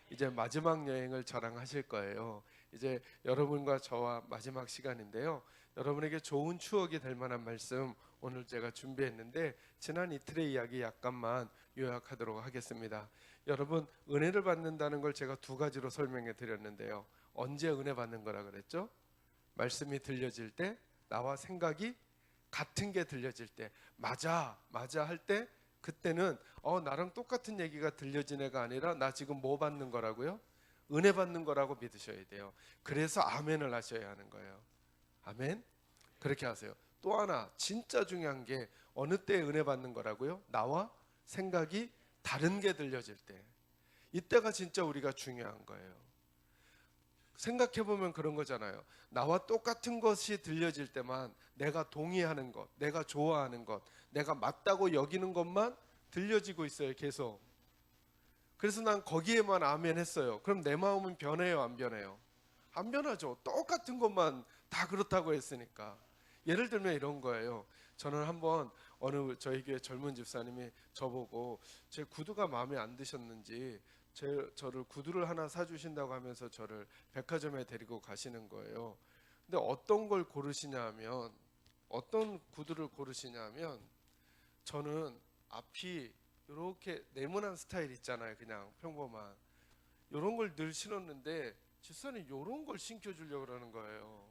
이제 마지막 여행을 저랑 하실 거예요. 이제 여러분과 저와 마지막 시간인데요. 여러분에게 좋은 추억이 될 만한 말씀 오늘 제가 준비했는데 지난 이틀의 이야기 약간만 요약하도록 하겠습니다. 여러분, 은혜를 받는다는 걸 제가 두 가지로 설명해 드렸는데요. 언제 은혜 받는 거라 그랬죠? 말씀이 들려질 때, 나와 생각이 같은 게 들려질 때, 맞아 할 때, 그때는 나랑 똑같은 얘기가 들려진 애가 아니라 나 지금 뭐 받는 거라고요? 은혜 받는 거라고 믿으셔야 돼요. 그래서 아멘을 하셔야 하는 거예요. 아멘. 그렇게 하세요. 또 하나 진짜 중요한 게 어느 때 은혜 받는 거라고요? 나와 생각이 다른 게 들려질 때, 이때가 진짜 우리가 중요한 거예요. 생각해보면 그런 거잖아요. 나와 똑같은 것이 들려질 때만 내가 동의하는 것, 내가 좋아하는 것, 내가 맞다고 여기는 것만 들려지고 있어요, 계속. 그래서 난 거기에만 아멘 했어요. 그럼 내 마음은 변해요, 안 변해요? 안 변하죠. 똑같은 것만 다 그렇다고 했으니까. 예를 들면 이런 거예요. 저는 한번 어느 저희 교회 젊은 집사님이 저보고 제 구두가 마음에 안 드셨는지 저를 구두를 하나 사주신다고 하면서 저를 백화점에 데리고 가시는 거예요. 근데 어떤 걸 고르시냐 하면, 어떤 구두를 고르시냐 하면, 저는 앞이 이렇게 네모난 스타일 있잖아요. 그냥 평범한 이런 걸 늘 신었는데 집사님 이런 걸 신겨주려고 그러는 거예요.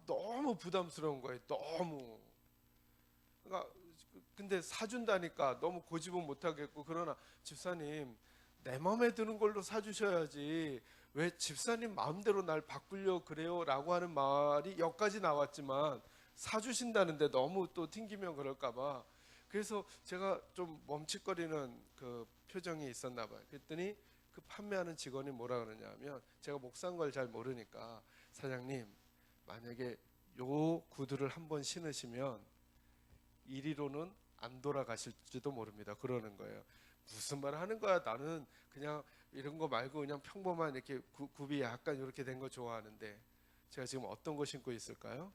너무 부담스러운 거예요. 너무. 그러니까 근데 사준다니까 너무 고집은 못하겠고, 그러나 집사님 내 마음에 드는 걸로 사주셔야지 왜 집사님 마음대로 날 바꾸려 그래요? 라고 하는 말이 여기까지 나왔지만 사주신다는데 너무 또 튕기면 그럴까봐, 그래서 제가 좀 멈칫거리는 그 표정이 있었나 봐요. 그랬더니 그 판매하는 직원이 뭐라 그러냐면, 제가 목 산 걸 잘 모르니까, 사장님 만약에 요 구두를 한번 신으시면 이리로는 안 돌아가실지도 모릅니다. 그러는 거예요. 무슨 말 하는 거야? 나는 그냥 이런 거 말고 그냥 평범한 이렇게 굽이 약간 이렇게 된 거 좋아하는데, 제가 지금 어떤 거 신고 있을까요?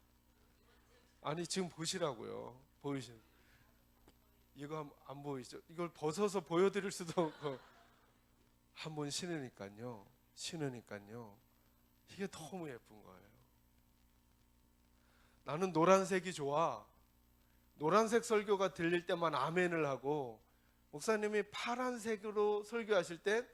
아니 지금 보시라고요. 이거 안 보이죠? 이걸 벗어서 보여드릴 수도 없고 한번 신으니까요. 이게 너무 예쁜 거예요. 나는 노란색이 좋아. 노란색 설교가 들릴 때만 아멘을 하고, 목사님이 파란색으로 설교하실 때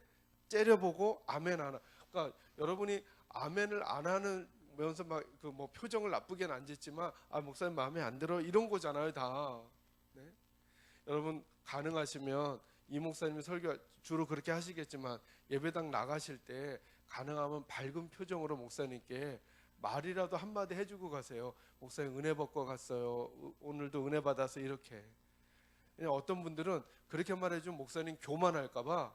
째려보고 아멘 안 하. 그러니까 여러분이 아멘을 안 하는 면서 막 그 뭐 표정을 나쁘게는 안 짓지만, 목사님 마음에 안 들어 이런 거잖아요, 다. 네? 여러분 가능하시면 이 목사님이 설교 주로 그렇게 하시겠지만 예배당 나가실 때 가능하면 밝은 표정으로 목사님께 말이라도 한마디 해주고 가세요. 목사님 은혜 받고 갔어요. 오늘도 은혜 받아서 이렇게. 그냥 어떤 분들은 그렇게 말해주면 목사님 교만할까봐,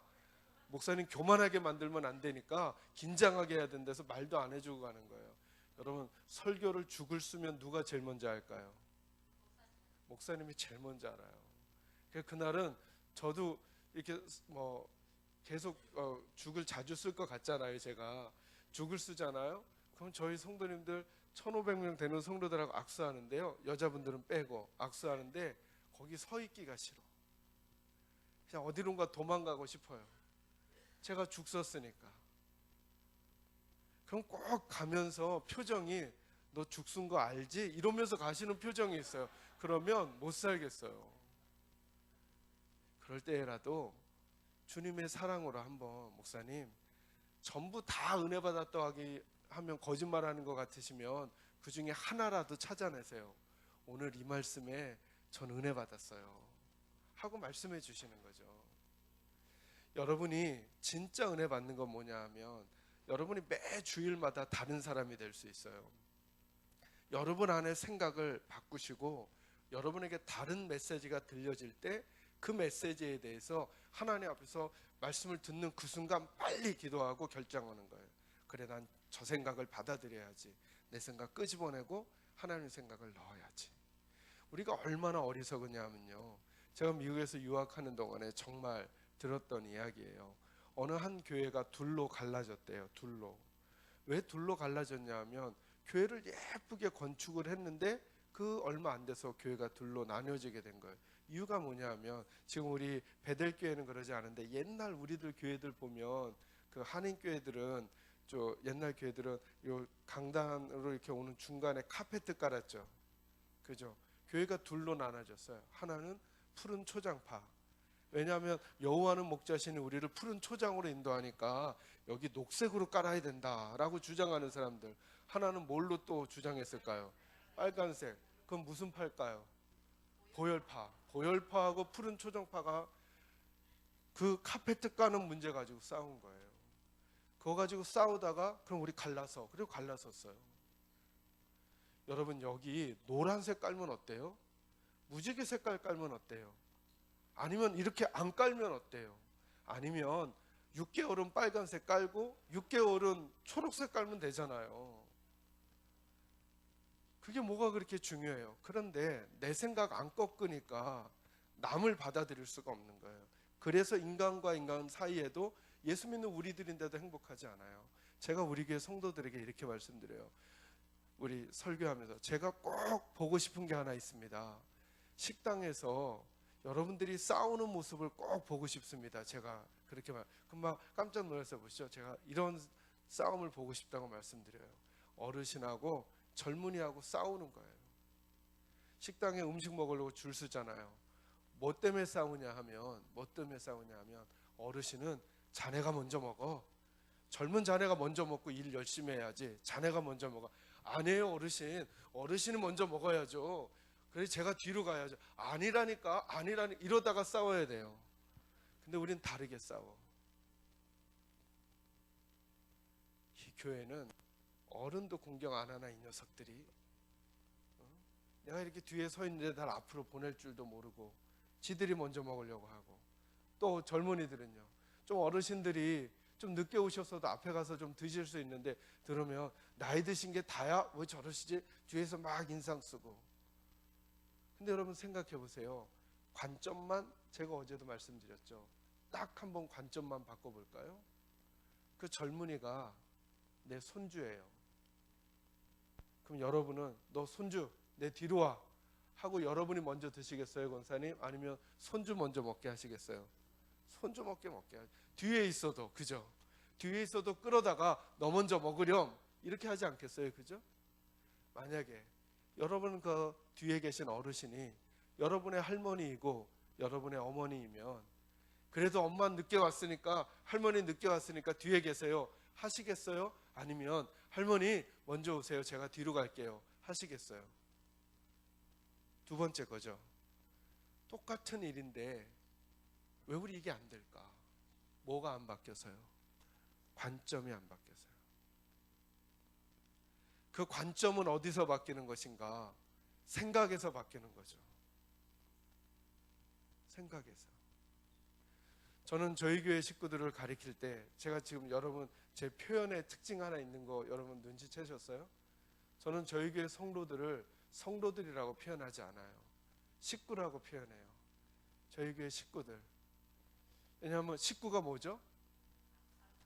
목사님 교만하게 만들면 안 되니까 긴장하게 해야 된다서 말도 안 해주고 가는 거예요. 여러분, 설교를 죽을 쓰면 누가 제일 먼저 할까요? 목사님이 제일 먼저 알아요. 그날은 저도 이렇게 뭐 계속 죽을 자주 쓸 것 같잖아요. 제가 죽을 쓰잖아요. 그럼 저희 성도님들 1,500명 되는 성도들하고 악수하는데요, 여자분들은 빼고 악수하는데 거기 서 있기가 싫어. 그냥 어디론가 도망가고 싶어요. 제가 죽 썼으니까. 그럼 꼭 가면서 표정이 너 죽 쓴 거 알지? 이러면서 가시는 표정이 있어요. 그러면 못 살겠어요. 그럴 때라도 주님의 사랑으로 한번, 목사님 전부 다 은혜 받았다고 하면 거짓말하는 것 같으시면 그 중에 하나라도 찾아내세요. 오늘 이 말씀에 전 은혜 받았어요 하고 말씀해 주시는 거죠. 여러분이 진짜 은혜 받는 건 뭐냐 하면, 여러분이 매 주일마다 다른 사람이 될 수 있어요. 여러분 안에 생각을 바꾸시고 여러분에게 다른 메시지가 들려질 때 그 메시지에 대해서 하나님 앞에서 말씀을 듣는 그 순간 빨리 기도하고 결정하는 거예요. 그래, 난 저 생각을 받아들여야지. 내 생각 끄집어내고 하나님 생각을 넣어야지. 우리가 얼마나 어리석으냐면요, 제가 미국에서 유학하는 동안에 정말 들었던 이야기예요. 어느 한 교회가 둘로 갈라졌대요. 왜 둘로 갈라졌냐면, 교회를 예쁘게 건축을 했는데 그 얼마 안 돼서 교회가 둘로 나뉘어지게 된 거예요. 이유가 뭐냐면, 지금 우리 베델 교회는 그러지 않은데 옛날 우리들 교회들 보면 그 한인교회들은 저 옛날 교회들은 요 강단으로 이렇게 오는 중간에 카페트 깔았죠. 그죠? 교회가 둘로 나눠졌어요. 하나는 푸른 초장파. 왜냐하면 여호와는 목자신이 우리를 푸른 초장으로 인도하니까 여기 녹색으로 깔아야 된다라고 주장하는 사람들. 하나는 뭘로 또 주장했을까요? 빨간색. 그건 무슨 파일까요? 보혈파. 보혈파하고 푸른 초장파가 그 카페트 까는 문제 가지고 싸운 거예요. 그거 가지고 싸우다가 그럼 우리 갈라서, 그리고 갈라섰어요. 여러분, 여기 노란색 깔면 어때요? 무지개 색깔 깔면 어때요? 아니면 이렇게 안 깔면 어때요? 아니면 6개월은 빨간색 깔고 6개월은 초록색 깔면 되잖아요. 그게 뭐가 그렇게 중요해요? 그런데 내 생각 안 꺾으니까 남을 받아들일 수가 없는 거예요. 그래서 인간과 인간 사이에도 예수 믿는 우리들인데도 행복하지 않아요. 제가 우리 교회 성도들에게 이렇게 말씀드려요. 우리 설교하면서 제가 꼭 보고 싶은 게 하나 있습니다. 식당에서 여러분들이 싸우는 모습을 꼭 보고 싶습니다. 제가 그렇게 금방 깜짝 놀라서 보시죠. 제가 이런 싸움을 보고 싶다고 말씀드려요. 어르신하고 젊은이하고 싸우는 거예요. 식당에 음식 먹으려고 줄 서잖아요. 뭐 때문에 싸우냐 하면 어르신은 자네가 먼저 먹어. 젊은 자네가 먼저 먹고 일 열심히 해야지. 자네가 먼저 먹어. 아니에요, 어르신. 어르신이 먼저 먹어야죠. 그래서 제가 뒤로 가야죠. 아니라니까. 이러다가 싸워야 돼요. 근데 우린 다르게 싸워. 이 교회는 어른도 공경 안 하나, 이 녀석들이. 내가 이렇게 뒤에 서 있는데 날 앞으로 보낼 줄도 모르고 지들이 먼저 먹으려고 하고. 또 젊은이들은요, 좀 어르신들이 좀 늦게 오셨어도 앞에 가서 좀 드실 수 있는데 들으면 나이 드신 게 다야? 왜 저러시지? 뒤에서 막 인상 쓰고. 근데 여러분 생각해 보세요. 관점만, 제가 어제도 말씀드렸죠. 딱 한번 관점만 바꿔볼까요? 그 젊은이가 내 손주예요. 그럼 여러분은 너 손주 내 뒤로 와 하고 여러분이 먼저 드시겠어요, 권사님? 아니면 손주 먼저 먹게 하시겠어요? 손주 먹게 뒤에 있어도, 그죠? 뒤에 있어도 끌어다가 너 먼저 먹으렴 이렇게 하지 않겠어요, 그죠? 만약에 여러분 그 뒤에 계신 어르신이 여러분의 할머니이고 여러분의 어머니이면 그래도 엄마 늦게 왔으니까, 할머니 늦게 왔으니까 뒤에 계세요 하시겠어요? 아니면 할머니 먼저 오세요, 제가 뒤로 갈게요 하시겠어요? 두 번째 거죠. 똑같은 일인데 왜 우리 이게 안 될까? 뭐가 안 바뀌어서요? 관점이 안 바뀌어서요. 그 관점은 어디서 바뀌는 것인가? 생각에서 바뀌는 거죠. 생각에서. 저는 저희 교회 식구들을 가리킬 때 제가 지금 여러분 제 표현의 특징 하나 있는 거 여러분 눈치채셨어요? 저는 저희 교회 성도들을 성도들이라고 표현하지 않아요. 식구라고 표현해요. 저희 교회 식구들. 왜냐하면 식구가 뭐죠?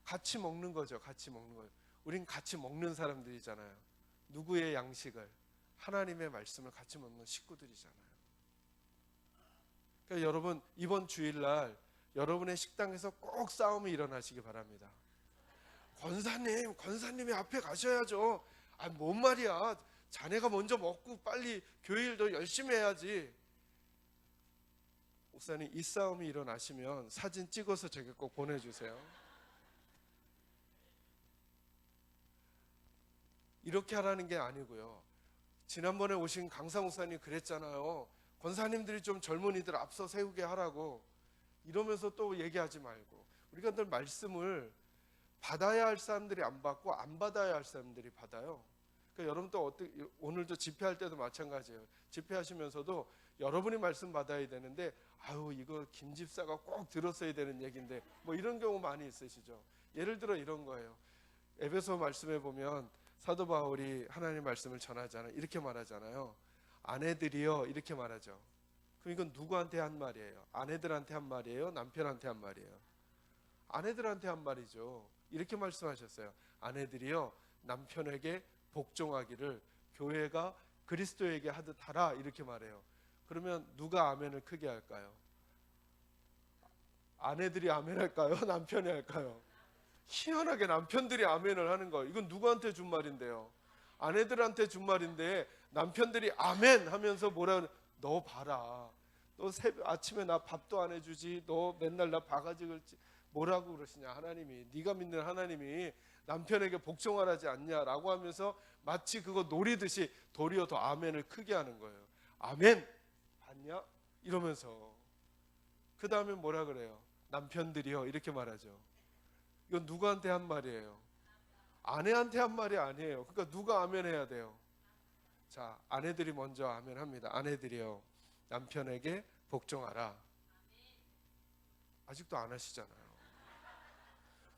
같이 먹는 거죠. 같이 먹는 거예요. 우린 같이 먹는 사람들이잖아요. 누구의 양식을? 하나님의 말씀을 같이 먹는 식구들이잖아요. 그러니까 여러분 이번 주일날 여러분의 식당에서 꼭 싸움이 일어나시기 바랍니다. 권사님이 앞에 가셔야죠. 아, 뭔 말이야. 자네가 먼저 먹고 빨리 교회 일도 열심히 해야지. 목사님, 이 싸움이 일어나시면 사진 찍어서 제게 꼭 보내주세요. 이렇게 하라는 게 아니고요. 지난번에 오신 강사 목사님 그랬잖아요. 권사님들이 좀 젊은이들 앞서 세우게 하라고. 이러면서 또 얘기하지 말고, 우리가 늘 말씀을 받아야 할 사람들이 안 받고 안 받아야 할 사람들이 받아요. 그러니까 여러분 또 오늘도 집회할 때도 마찬가지예요. 집회하시면서도 여러분이 말씀 받아야 되는데, 아유 이거 김 집사가 꼭 들었어야 되는 얘기인데, 뭐 이런 경우 많이 있으시죠. 예를 들어 이런 거예요. 에베소 말씀에 보면 사도 바울이 하나님의 말씀을 전하잖아요. 이렇게 말하잖아요. 아내들이여, 이렇게 말하죠. 그럼 이건 누구한테 한 말이에요? 아내들한테 한 말이에요? 남편한테 한 말이에요? 아내들한테 한 말이죠. 이렇게 말씀하셨어요. 아내들이여, 남편에게 복종하기를 교회가 그리스도에게 하듯 하라, 이렇게 말해요. 그러면 누가 아멘을 크게 할까요? 아내들이 아멘 할까요? 남편이 할까요? 희한하게 남편들이 아멘을 하는 거예요. 이건 누구한테 준 말인데요? 아내들한테 준 말인데 남편들이 아멘 하면서 뭐라 그래? 너 봐라. 너 아침에 나 밥도 안 해주지. 너 맨날 나 바가지 긁지. 뭐라고 그러시냐 하나님이. 네가 믿는 하나님이 남편에게 복종하라지 않냐라고 하면서 마치 그거 노리듯이 도리어 더 아멘을 크게 하는 거예요. 아멘 봤냐? 이러면서 그 다음에 뭐라 그래요? 남편들이요 이렇게 말하죠. 이건 누구한테 한 말이에요? 아내한테 한 말이 아니에요. 그러니까 누가 아멘 해야 돼요? 자, 아내들이 먼저 아멘 합니다. 아내들이요 남편에게 복종하라. 아직도 안 하시잖아요.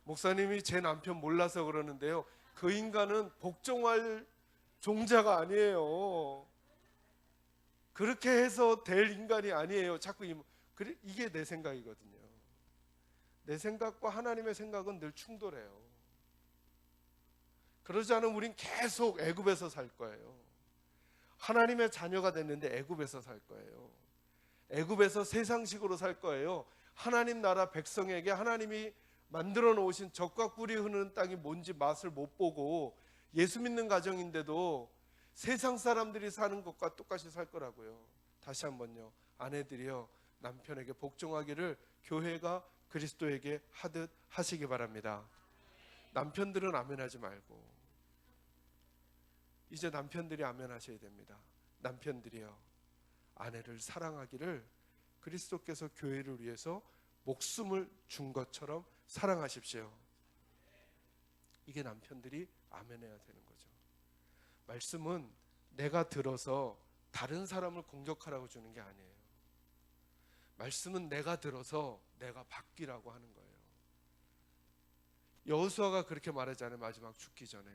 목사님이 제 남편 몰라서 그러는데요, 그 인간은 복종할 종자가 아니에요. 그렇게 해서 될 인간이 아니에요. 자꾸 그래, 이게 내 생각이거든요. 내 생각과 하나님의 생각은 늘 충돌해요. 그러지 않으면 우린 계속 애굽에서 살 거예요. 하나님의 자녀가 됐는데 애굽에서 살 거예요. 애굽에서 세상식으로 살 거예요. 하나님 나라 백성에게 하나님이 만들어 놓으신 젖과 꿀이 흐르는 땅이 뭔지 맛을 못 보고 예수 믿는 가정인데도 세상 사람들이 사는 것과 똑같이 살 거라고요. 다시 한번요, 아내들이요 남편에게 복종하기를 교회가 그리스도에게 하듯 하시기 바랍니다. 남편들은 아멘하지 말고 이제 남편들이 아멘하셔야 됩니다. 남편들이요 아내를 사랑하기를 그리스도께서 교회를 위해서 목숨을 준 것처럼 사랑하십시오. 이게 남편들이 아멘해야 되는 거죠. 말씀은 내가 들어서 다른 사람을 공격하라고 주는 게 아니에요. 말씀은 내가 들어서 내가 바뀌라고 하는 거예요. 여호수아가 그렇게 말하잖아요. 마지막 죽기 전에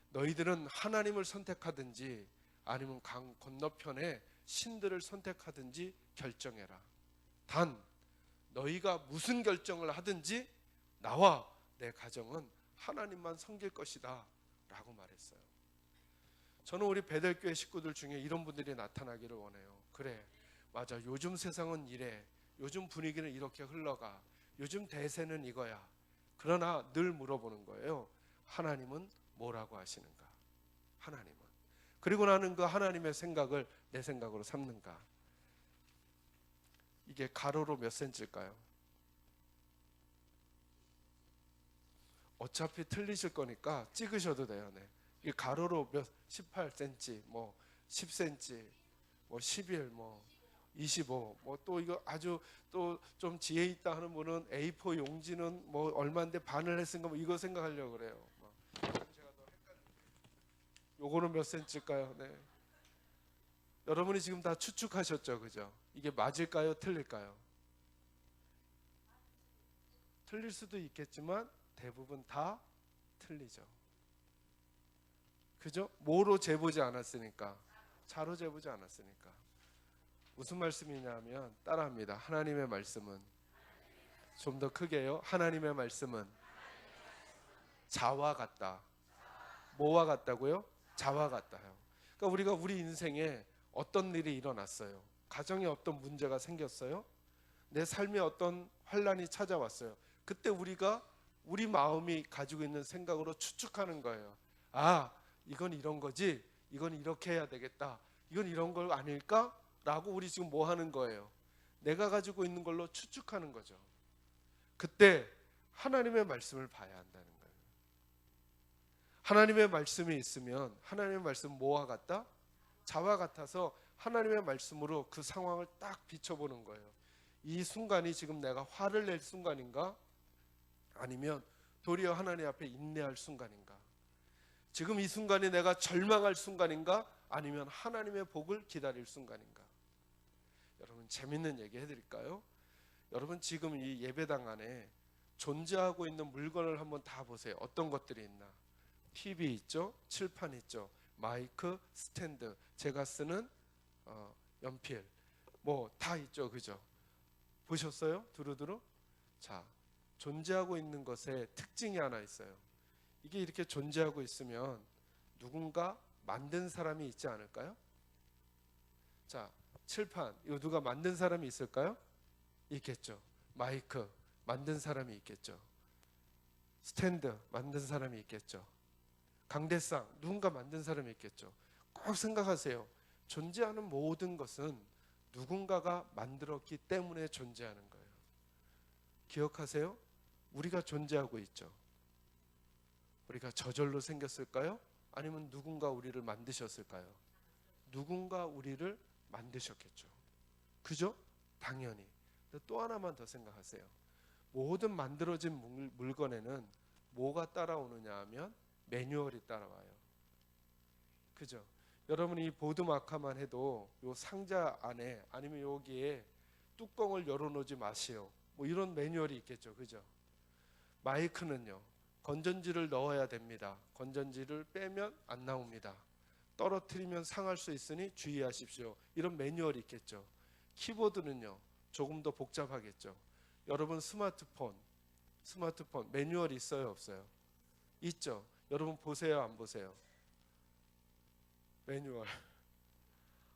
너희들은 하나님을 선택하든지 아니면 강 건너편에 신들을 선택하든지 결정해라. 단 너희가 무슨 결정을 하든지 나와 내 가정은 하나님만 섬길 것이다 라고 말했어요. 저는 우리 베델교회 식구들 중에 이런 분들이 나타나기를 원해요. 그래, 맞아, 요즘 세상은 이래, 요즘 분위기는 이렇게 흘러가, 요즘 대세는 이거야. 그러나 늘 물어보는 거예요. 하나님은 뭐라고 하시는가? 하나님은. 그리고 나는 그 하나님의 생각을 내 생각으로 삼는가? 이게 가로로 몇 센치일까요? 어차피 틀리실 거니까 찍으셔도 돼요. 네. 이게 가로로 몇 18cm, 뭐 10cm, 뭐 11, 뭐 25, 뭐 또 이거 아주 또 좀 지혜 있다 하는 분은 A4 용지는 뭐 얼마인데 반을 했으니까 뭐 이거 생각하려고 그래요. 제가 더 헷갈려요. 요거는 몇 센치일까요? 네. 여러분이 지금 다 추측하셨죠, 그죠? 이게 맞을까요, 틀릴까요? 틀릴 수도 있겠지만 대부분 다 틀리죠. 그죠? 뭐로 재보지 않았으니까, 자로 재보지 않았으니까. 무슨 말씀이냐면 따라합니다. 하나님의 말씀은, 좀 더 크게요, 하나님의 말씀은 자와 같다. 뭐와 같다고요? 자와 같다요. 그러니까 우리가 우리 인생에 어떤 일이 일어났어요. 가정에 어떤 문제가 생겼어요. 내 삶에 어떤 환란이 찾아왔어요. 그때 우리가 우리 마음이 가지고 있는 생각으로 추측하는 거예요. 아, 이건 이런 거지. 이건 이렇게 해야 되겠다. 이건 이런 거 아닐까? 라고 우리 지금 뭐 하는 거예요? 내가 가지고 있는 걸로 추측하는 거죠. 그때 하나님의 말씀을 봐야 한다는 거예요. 하나님의 말씀이 있으면 하나님의 말씀은 뭐와 같다? 자와 같아서 하나님의 말씀으로 그 상황을 딱 비춰보는 거예요. 이 순간이 지금 내가 화를 낼 순간인가? 아니면 도리어 하나님 앞에 인내할 순간인가? 지금 이 순간이 내가 절망할 순간인가? 아니면 하나님의 복을 기다릴 순간인가? 여러분, 재밌는 얘기 해드릴까요? 여러분, 지금 이 예배당 안에 존재하고 있는 물건을 한번 다 보세요. 어떤 것들이 있나? TV 있죠? 칠판 있죠? 마이크, 스탠드, 제가 쓰는 연필, 뭐 다 있죠, 그죠? 보셨어요? 두루두루? 자, 존재하고 있는 것에 특징이 하나 있어요. 이게 이렇게 존재하고 있으면 누군가 만든 사람이 있지 않을까요? 자, 칠판, 이거 누가 만든 사람이 있을까요? 있겠죠. 마이크, 만든 사람이 있겠죠. 스탠드 만든 사람이 있겠죠. 강대상 누군가 만든 사람이 있겠죠. 꼭 생각하세요. 존재하는 모든 것은 누군가가 만들었기 때문에 존재하는 거예요. 기억하세요? 우리가 존재하고 있죠. 우리가 저절로 생겼을까요? 아니면 누군가 우리를 만드셨을까요? 누군가 우리를 만드셨겠죠. 그죠? 당연히. 또 하나만 더 생각하세요. 모든 만들어진 물건에는 뭐가 따라오느냐 하면 매뉴얼이 따라와요. 그죠? 여러분이 보드 마카만 해도 요 상자 안에 아니면 여기에 뚜껑을 열어놓지 마시오. 뭐 이런 매뉴얼이 있겠죠. 그죠? 마이크는요. 건전지를 넣어야 됩니다. 건전지를 빼면 안 나옵니다. 떨어뜨리면 상할 수 있으니 주의하십시오. 이런 매뉴얼이 있겠죠. 키보드는요. 조금 더 복잡하겠죠. 여러분 스마트폰 매뉴얼이 있어요, 없어요? 있죠. 여러분 보세요, 안 보세요? 매뉴얼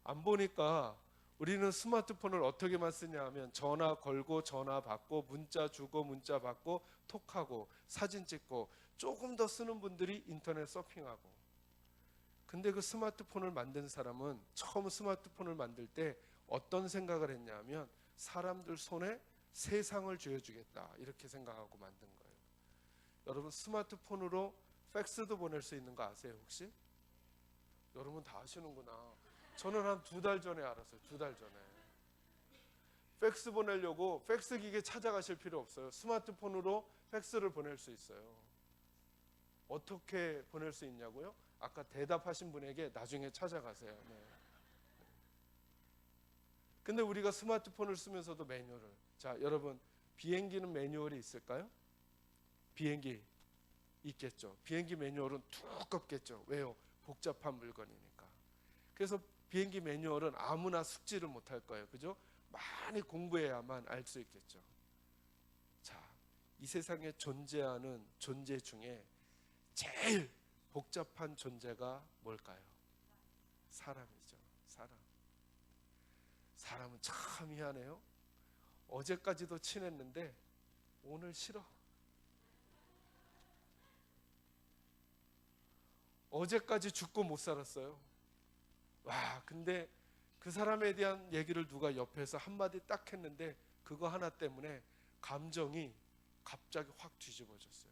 안 보니까 우리는 스마트폰을 어떻게만 쓰냐 하면 전화 걸고 전화 받고 문자 주고 문자 받고 톡하고 사진 찍고 조금 더 쓰는 분들이 인터넷 서핑하고. 근데 그 스마트폰을 만든 사람은 처음 스마트폰을 만들 때 어떤 생각을 했냐 하면 사람들 손에 세상을 쥐어주겠다 이렇게 생각하고 만든 거예요. 여러분 스마트폰으로 팩스도 보낼 수 있는 거 아세요 혹시? 여러분 다 아시는구나. 저는 한 2달 전에 알았어요. 2달 전에. 팩스 보내려고 팩스 기계 찾아가실 필요 없어요. 스마트폰으로 팩스를 보낼 수 있어요. 어떻게 보낼 수 있냐고요? 아까 대답하신 분에게 나중에 찾아가세요. 네. 근데 우리가 스마트폰을 쓰면서도 매뉴얼을. 자, 여러분 비행기는 매뉴얼이 있을까요? 비행기 있겠죠. 비행기 매뉴얼은 두껍겠죠. 왜요? 복잡한 물건이니까. 그래서 비행기 매뉴얼은 아무나 숙지를 못할 거예요. 그죠? 많이 공부해야만 알 수 있겠죠. 자, 이 세상에 존재하는 존재 중에 제일 복잡한 존재가 뭘까요? 사람이죠. 사람은 참 희한해요. 어제까지도 친했는데 오늘 싫어. 어제까지 죽고 못 살았어요. 와, 근데 그 사람에 대한 얘기를 누가 옆에서 한마디 딱 했는데 그거 하나 때문에 감정이 갑자기 확 뒤집어졌어요.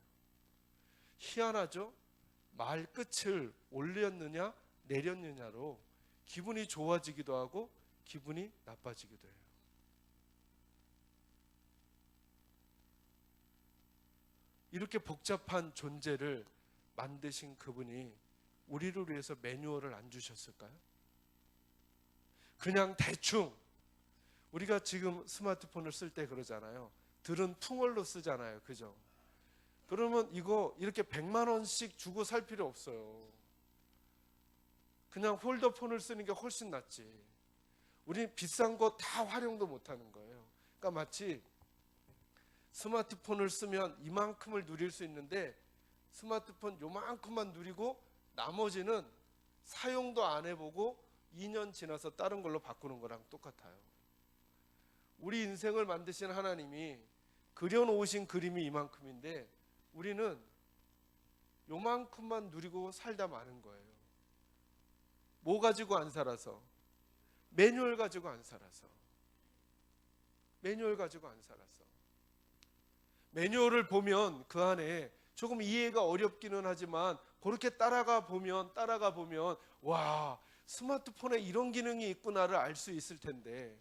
희한하죠? 말 끝을 올렸느냐 내렸느냐로 기분이 좋아지기도 하고 기분이 나빠지기도 해요. 이렇게 복잡한 존재를 만드신 그분이 우리를 위해서 매뉴얼을 안 주셨을까요? 그냥 대충 우리가 지금 스마트폰을 쓸 때 그러잖아요. 들은 풍월로 쓰잖아요. 그죠? 그러면 이거 이렇게 100만 원씩 주고 살 필요 없어요. 그냥 폴더폰을 쓰는 게 훨씬 낫지. 우리 비싼 거 다 활용도 못하는 거예요. 그러니까 마치 스마트폰을 쓰면 이만큼을 누릴 수 있는데 스마트폰 요만큼만 누리고 나머지는 사용도 안 해보고 2년 지나서 다른 걸로 바꾸는 거랑 똑같아요. 우리 인생을 만드신 하나님이 그려놓으신 그림이 이만큼인데 우리는 요만큼만 누리고 살다 마는 거예요. 뭐 가지고 안 살아서? 매뉴얼 가지고 안 살아서. 매뉴얼을 보면 그 안에 조금 이해가 어렵기는 하지만 그렇게 따라가 보면 와, 스마트폰에 이런 기능이 있구나를 알 수 있을 텐데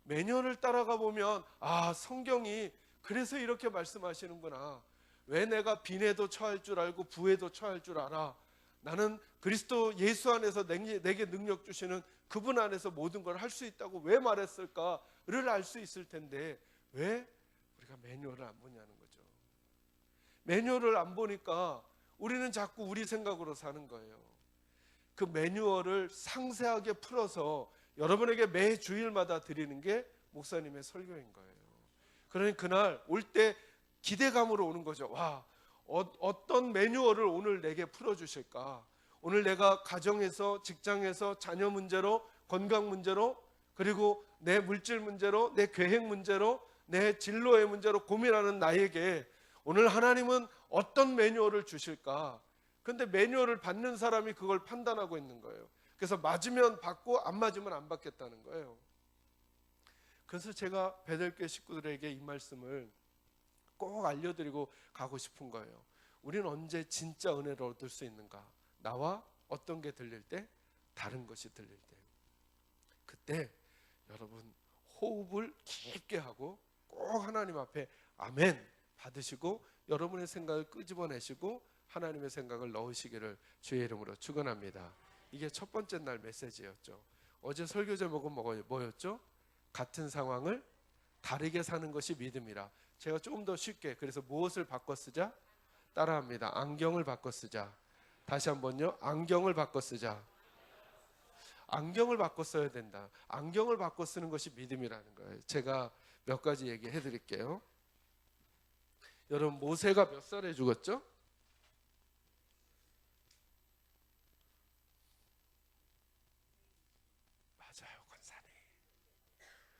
매뉴얼을 따라가 보면 아, 성경이 그래서 이렇게 말씀하시는구나. 왜 내가 빈에도 처할 줄 알고 부에도 처할 줄 알아. 나는 그리스도 예수 안에서 내게 능력 주시는 그분 안에서 모든 걸 할 수 있다고 왜 말했을까를 알 수 있을 텐데 왜 우리가 매뉴얼을 안 보냐는 거죠. 매뉴얼을 안 보니까 우리는 자꾸 우리 생각으로 사는 거예요. 그 매뉴얼을 상세하게 풀어서 여러분에게 매 주일마다 드리는 게 목사님의 설교인 거예요. 그러니 그날 올 때 기대감으로 오는 거죠. 와, 어떤 매뉴얼을 오늘 내게 풀어주실까? 오늘 내가 가정에서, 직장에서, 자녀 문제로, 건강 문제로, 그리고 내 물질 문제로, 내 계획 문제로, 내 진로의 문제로 고민하는 나에게 오늘 하나님은 어떤 매뉴얼을 주실까? 근데 매뉴얼을 받는 사람이 그걸 판단하고 있는 거예요. 그래서 맞으면 받고 안 맞으면 안 받겠다는 거예요. 그래서 제가 베델교회 식구들에게 이 말씀을 꼭 알려드리고 가고 싶은 거예요. 우리는 언제 진짜 은혜를 얻을 수 있는가? 나와 어떤 게 들릴 때? 다른 것이 들릴 때. 그때 여러분 호흡을 깊게 하고 꼭 하나님 앞에 아멘 받으시고 여러분의 생각을 끄집어내시고 하나님의 생각을 넣으시기를 주의 이름으로 축원합니다. 이게 첫 번째 날 메시지였죠. 어제 설교 제목은 뭐였죠? 같은 상황을 다르게 사는 것이 믿음이라. 제가 조금 더 쉽게, 그래서 무엇을 바꿔 쓰자? 따라합니다. 안경을 바꿔 쓰자. 다시 한번요. 안경을 바꿔 쓰자. 안경을 바꿔 써야 된다. 안경을 바꿔 쓰는 것이 믿음이라는 거예요. 제가 몇 가지 얘기해 드릴게요. 여러분, 모세가 몇 살에 죽었죠? 맞아요, 권사님.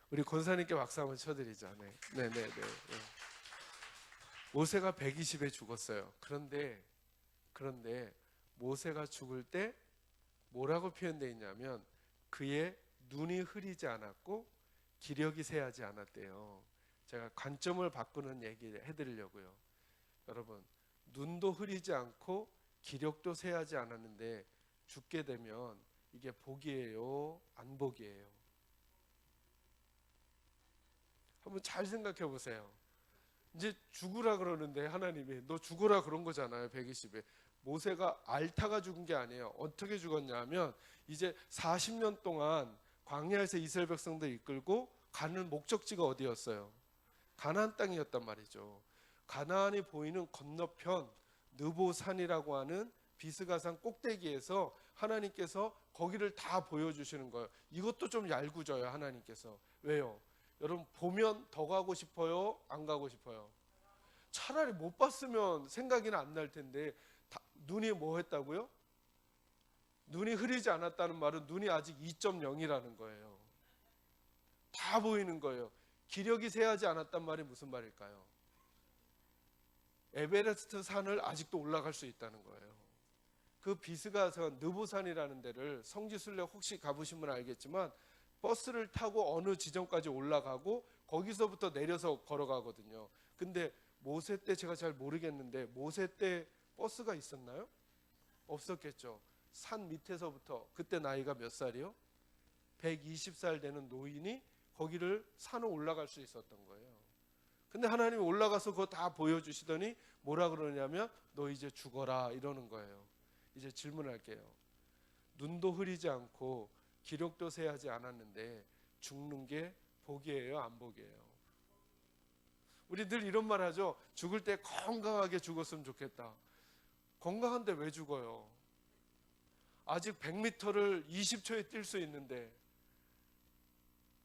우리 권사님께 박수 한번 쳐드리자. 네. 모세가 120에 죽었어요. 그런데 모세가 죽을 때 뭐라고 표현되어 있냐면 그의 눈이 흐리지 않았고 기력이 쇠하지 않았대요. 제가 관점을 바꾸는 얘기를 해드리려고요. 여러분, 눈도 흐리지 않고 기력도 쇠하지 않았는데 죽게 되면 이게 복이에요? 안 복이에요? 한번 잘 생각해 보세요. 이제 죽으라 그러는데 하나님이 너 죽으라 그런 거잖아요. 120에. 모세가 앓다가 죽은 게 아니에요. 어떻게 죽었냐면 이제 40년 동안 광야에서 이스라엘 백성들 이끌고 가는 목적지가 어디였어요? 가나안 땅이었단 말이죠. 가나안이 보이는 건너편 느보산이라고 하는 비스가산 꼭대기에서 하나님께서 거기를 다 보여주시는 거예요. 이것도 좀 얄궂어요. 하나님께서. 왜요? 여러분, 보면 더 가고 싶어요? 안 가고 싶어요? 차라리 못 봤으면 생각이나 안 날 텐데 눈이 뭐 했다고요? 눈이 흐리지 않았다는 말은 눈이 아직 2.0이라는 거예요. 다 보이는 거예요. 기력이 쇠하지 않았단 말이 무슨 말일까요? 에베레스트 산을 아직도 올라갈 수 있다는 거예요. 그 비스가산 느보산이라는 데를 성지순례 혹시 가보신 분 알겠지만 버스를 타고 어느 지점까지 올라가고 거기서부터 내려서 걸어가거든요. 근데 모세 때 제가 잘 모르겠는데 모세 때 버스가 있었나요? 없었겠죠. 산 밑에서부터, 그때 나이가 몇 살이요? 120살 되는 노인이 거기를 산을 올라갈 수 있었던 거예요. 근데 하나님이 올라가서 그거 다 보여주시더니 뭐라 그러냐면 너 이제 죽어라 이러는 거예요. 이제 질문할게요. 눈도 흐리지 않고 기력도 쇠하지 않았는데 죽는 게 복이에요, 안 복이에요? 우리 늘 이런 말 하죠. 죽을 때 건강하게 죽었으면 좋겠다. 건강한데 왜 죽어요? 아직 100m를 20초에 뛸 수 있는데.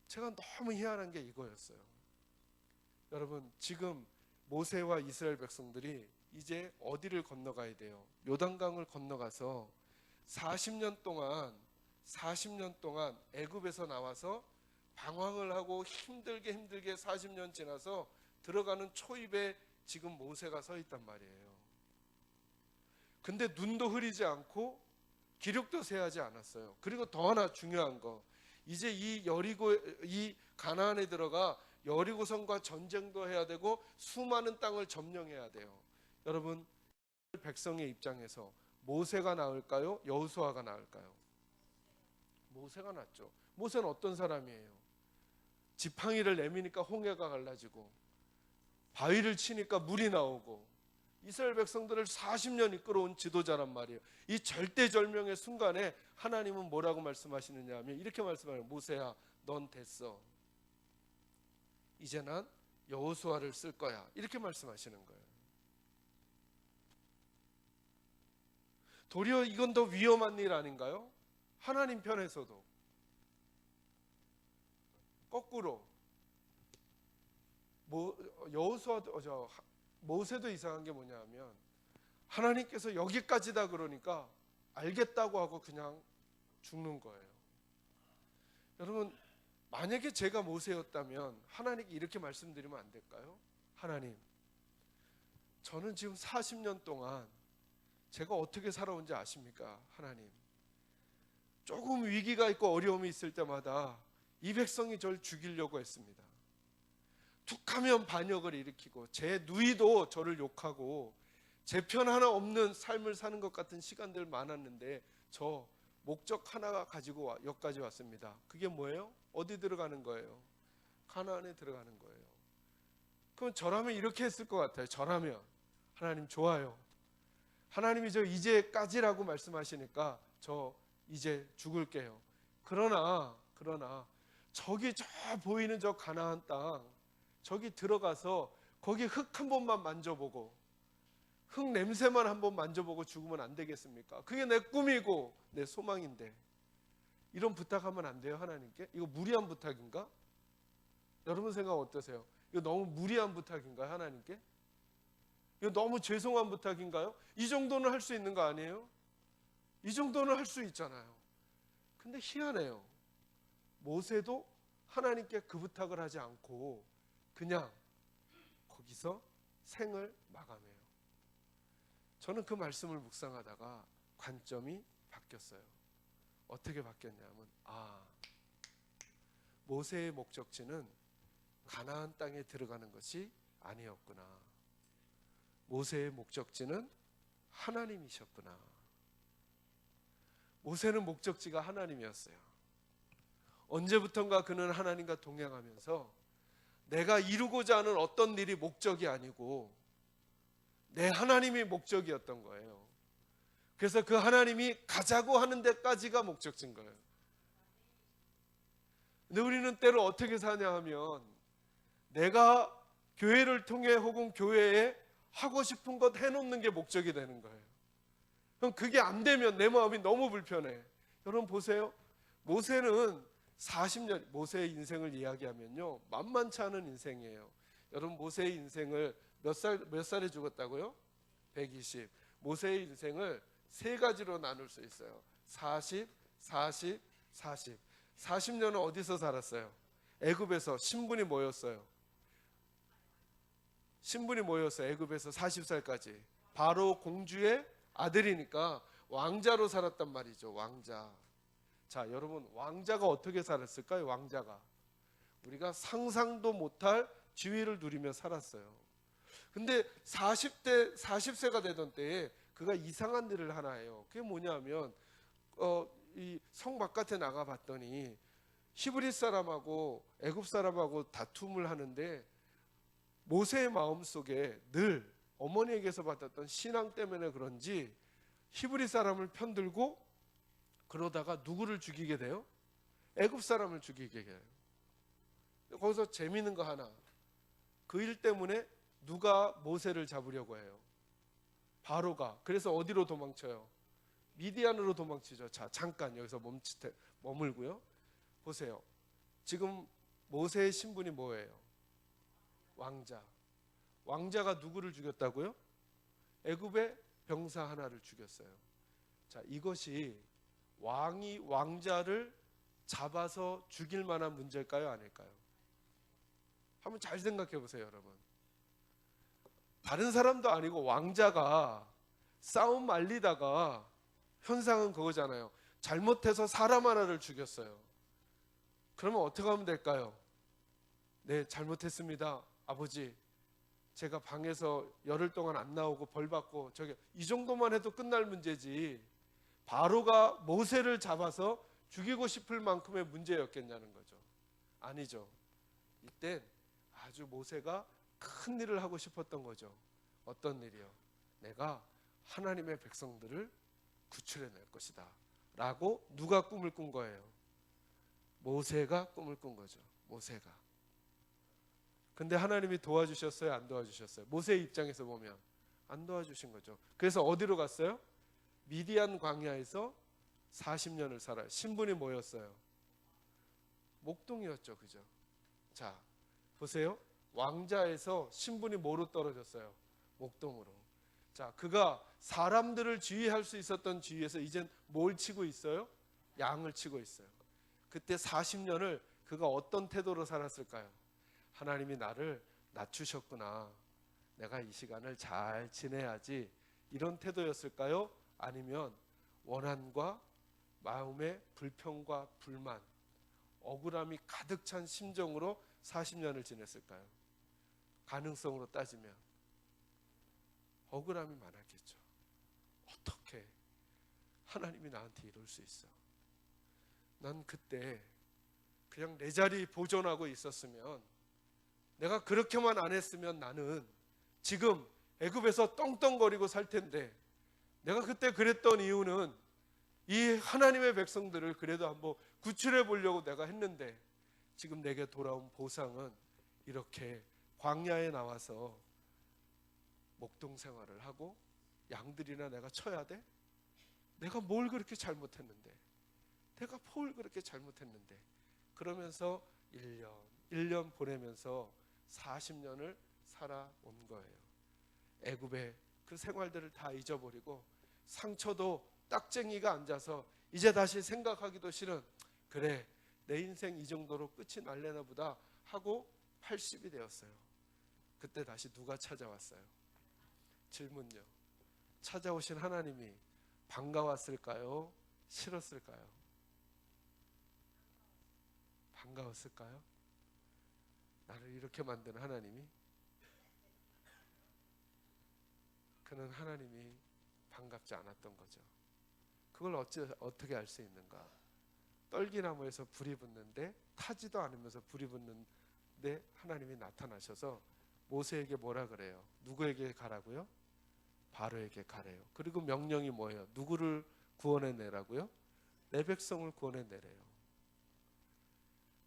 제가 너무 희한한 게 이거였어요. 여러분, 지금 모세와 이스라엘 백성들이 이제 어디를 건너가야 돼요? 요단강을 건너가서 40년 동안 애굽에서 나와서 방황을 하고 힘들게 40년 지나서 들어가는 초입에 지금 모세가 서 있단 말이에요. 근데 눈도 흐리지 않고 기력도 쇠하지 않았어요. 그리고 더 하나 중요한 거, 이제 이 가나안에 들어가 여리고성과 전쟁도 해야 되고 수많은 땅을 점령해야 돼요. 여러분, 백성의 입장에서 모세가 나을까요? 여호수아가 나을까요? 모세가 낫죠. 모세는 어떤 사람이에요? 지팡이를 내미니까 홍해가 갈라지고 바위를 치니까 물이 나오고 이스라엘 백성들을 40년 이끌어온 지도자란 말이에요. 이 절대절명의 순간에 하나님은 뭐라고 말씀하시느냐 하면 이렇게 말씀해요. 모세야, 넌 됐어. 이제 난 여호수아를 쓸 거야. 이렇게 말씀하시는 거예요. 도리어 이건 더 위험한 일 아닌가요? 하나님 편에서도. 거꾸로 여호수아도 모세도 이상한 게 뭐냐 하면 하나님께서 여기까지다 그러니까 알겠다고 하고 그냥 죽는 거예요. 여러분, 만약에 제가 모세였다면 하나님께 이렇게 말씀드리면 안 될까요? 하나님, 저는 지금 40년 동안 제가 어떻게 살아온지 아십니까? 하나님. 조금 위기가 있고 어려움이 있을 때마다 이 백성이 저를 죽이려고 했습니다. 툭하면 반역을 일으키고 제 누이도 저를 욕하고 제 편 하나 없는 삶을 사는 것 같은 시간들 많았는데 저 목적 하나 가지고 여기까지 왔습니다. 그게 뭐예요? 어디 들어가는 거예요? 가나안에 들어가는 거예요. 그럼 저라면 이렇게 했을 것 같아요. 저라면 하나님 좋아요. 하나님이 저 이제까지라고 말씀하시니까 저 이제 죽을게요. 그러나 저기 저 보이는 저 가나안 땅 저기 들어가서 거기 흙 한 번만 만져보고 흙 냄새만 한번 만져보고 죽으면 안 되겠습니까? 그게 내 꿈이고 내 소망인데 이런 부탁하면 안 돼요? 하나님께? 이거 무리한 부탁인가? 여러분 생각 어떠세요? 이거 너무 무리한 부탁인가요? 하나님께? 이거 너무 죄송한 부탁인가요? 이 정도는 할 수 있는 거 아니에요? 이 정도는 할 수 있잖아요. 근데 희한해요. 모세도 하나님께 그 부탁을 하지 않고 그냥 거기서 생을 마감해요. 저는 그 말씀을 묵상하다가 관점이 바뀌었어요. 어떻게 바뀌었냐면 모세의 목적지는 가나안 땅에 들어가는 것이 아니었구나. 모세의 목적지는 하나님이셨구나. 모세는 목적지가 하나님이었어요. 언제부턴가 그는 하나님과 동행하면서 내가 이루고자 하는 어떤 일이 목적이 아니고 내 하나님이 목적이었던 거예요. 그래서 그 하나님이 가자고 하는 데까지가 목적지인 거예요. 근데 우리는 때로 어떻게 사냐 하면 내가 교회를 통해 혹은 교회에 하고 싶은 것 해놓는 게 목적이 되는 거예요. 그럼 그게 안 되면 내 마음이 너무 불편해. 여러분 보세요. 모세는 40년, 모세의 인생을 이야기하면요 만만치 않은 인생이에요. 여러분 모세의 인생을 몇 살에 죽었다고요? 120. 모세의 인생을 세 가지로 나눌 수 있어요. 40, 40, 40. 40년은 어디서 살았어요? 애굽에서 신분이 뭐였어요? 애굽에서 40살까지. 바로 공주의 아들이니까 왕자로 살았단 말이죠. 왕자. 자, 여러분 왕자가 어떻게 살았을까요? 왕자가 우리가 상상도 못할 지위를 누리며 살았어요. 근데 40세가 되던 때에 그가 이상한 일을 하나 해요. 그게 뭐냐면 이 성 바깥에 나가 봤더니 히브리 사람하고 애굽 사람하고 다툼을 하는데 모세의 마음속에 늘 어머니에게서 받았던 신앙 때문에 그런지 히브리 사람을 편들고 그러다가 누구를 죽이게 돼요? 애굽 사람을 죽이게 돼요. 거기서 재미있는 거 하나. 그 일 때문에 누가 모세를 잡으려고 해요? 바로가. 그래서 어디로 도망쳐요? 미디안으로 도망치죠. 자, 잠깐 여기서 머물고요. 보세요. 지금 모세의 신분이 뭐예요? 왕자. 왕자가 누구를 죽였다고요? 애굽의 병사 하나를 죽였어요. 자, 이것이 왕이 왕자를 잡아서 죽일 만한 문제일까요? 아닐까요? 한번 잘 생각해 보세요, 여러분. 다른 사람도 아니고 왕자가 싸움 말리다가 현상은 그거잖아요. 잘못해서 사람 하나를 죽였어요. 그러면 어떻게 하면 될까요? 네, 잘못했습니다. 아버지, 제가 방에서 열흘 동안 안 나오고 벌 받고 이 정도만 해도 끝날 문제지. 바로가 모세를 잡아서 죽이고 싶을 만큼의 문제였겠냐는 거죠. 아니죠. 이때 아주 모세가 큰 일을 하고 싶었던 거죠. 어떤 일이요? 내가 하나님의 백성들을 구출해낼 것이다 라고 누가 꿈을 꾼 거예요? 모세가 꿈을 꾼 거죠. 모세가. 근데 하나님이 도와주셨어요? 안 도와주셨어요? 모세의 입장에서 보면 안 도와주신 거죠. 그래서 어디로 갔어요? 미디안 광야에서 40년을 살아요. 신분이 뭐였어요? 목동이었죠. 그죠? 자, 보세요. 왕자에서 신분이 뭐로 떨어졌어요? 목동으로. 자, 그가 사람들을 지휘할 수 있었던 지휘에서 이젠 뭘 치고 있어요? 양을 치고 있어요. 그때 40년을 그가 어떤 태도로 살았을까요? 하나님이 나를 낮추셨구나. 내가 이 시간을 잘 지내야지, 이런 태도였을까요? 아니면 원한과 마음의 불평과 불만, 억울함이 가득 찬 심정으로 40년을 지냈을까요? 가능성으로 따지면 억울함이 많았겠죠. 어떻게 하나님이 나한테 이럴 수 있어? 난 그때 그냥 내 자리 보존하고 있었으면, 내가 그렇게만 안 했으면 나는 지금 애굽에서 떵떵거리고 살 텐데, 내가 그때 그랬던 이유는 이 하나님의 백성들을 그래도 한번 구출해 보려고 내가 했는데, 지금 내게 돌아온 보상은 이렇게 광야에 나와서 목동 생활을 하고 양들이나 내가 쳐야 돼? 내가 뭘 그렇게 잘못했는데, 내가 뭘 그렇게 잘못했는데. 그러면서 1년 보내면서 40년을 살아온 거예요. 애굽의 그 생활들을 다 잊어버리고, 상처도 딱쟁이가 앉아서 이제 다시 생각하기도 싫은, 그래 내 인생 이 정도로 끝이 날래나 보다 하고 80이 되었어요. 그때 다시 누가 찾아왔어요? 질문요. 찾아오신 하나님이 반가웠을까요? 싫었을까요? 반가웠을까요? 나를 이렇게 만든 하나님이? 그는 하나님이 반갑지 않았던 거죠. 그걸 어떻게 알 수 있는가? 떨기나무에서 불이 붙는데, 타지도 않으면서 불이 붙는데 하나님이 나타나셔서 모세에게 뭐라 그래요? 누구에게 가라고요? 바로에게 가래요. 그리고 명령이 뭐예요? 누구를 구원해내라고요? 내 백성을 구원해내래요.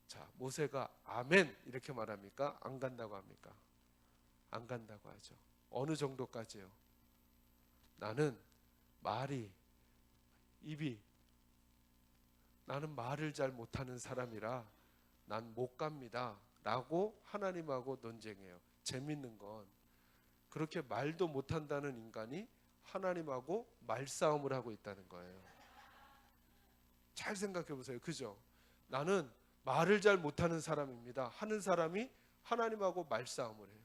자, 모세가 아멘 이렇게 말합니까? 안 간다고 합니까? 안 간다고 하죠. 어느 정도까지요? 나는 나는 말을 잘 못하는 사람이라 난 못 갑니다 라고 하나님하고 논쟁해요. 재밌는 건, 그렇게 말도 못한다는 인간이 하나님하고 말싸움을 하고 있다는 거예요. 잘 생각해 보세요. 그죠? 나는 말을 잘 못하는 사람입니다 하는 사람이 하나님하고 말싸움을 해요.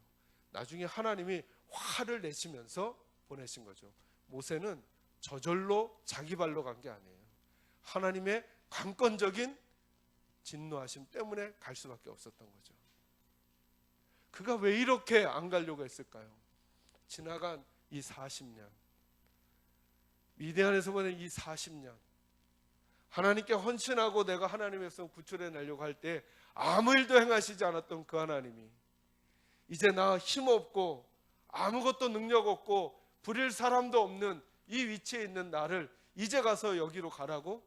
나중에 하나님이 화를 내시면서 보내신 거죠. 모세는 저절로 자기 발로 간 게 아니에요. 하나님의 강권적인 진노하심 때문에 갈 수밖에 없었던 거죠. 그가 왜 이렇게 안 가려고 했을까요? 지나간 이 40년, 미디안에서 보낸 이 40년, 하나님께 헌신하고 내가 하나님의 백성 구출해 내려고 할 때 아무 일도 행하시지 않았던 그 하나님이 이제 나 힘없고 아무것도 능력 없고 부릴 사람도 없는 이 위치에 있는 나를 이제 가서 여기로 가라고?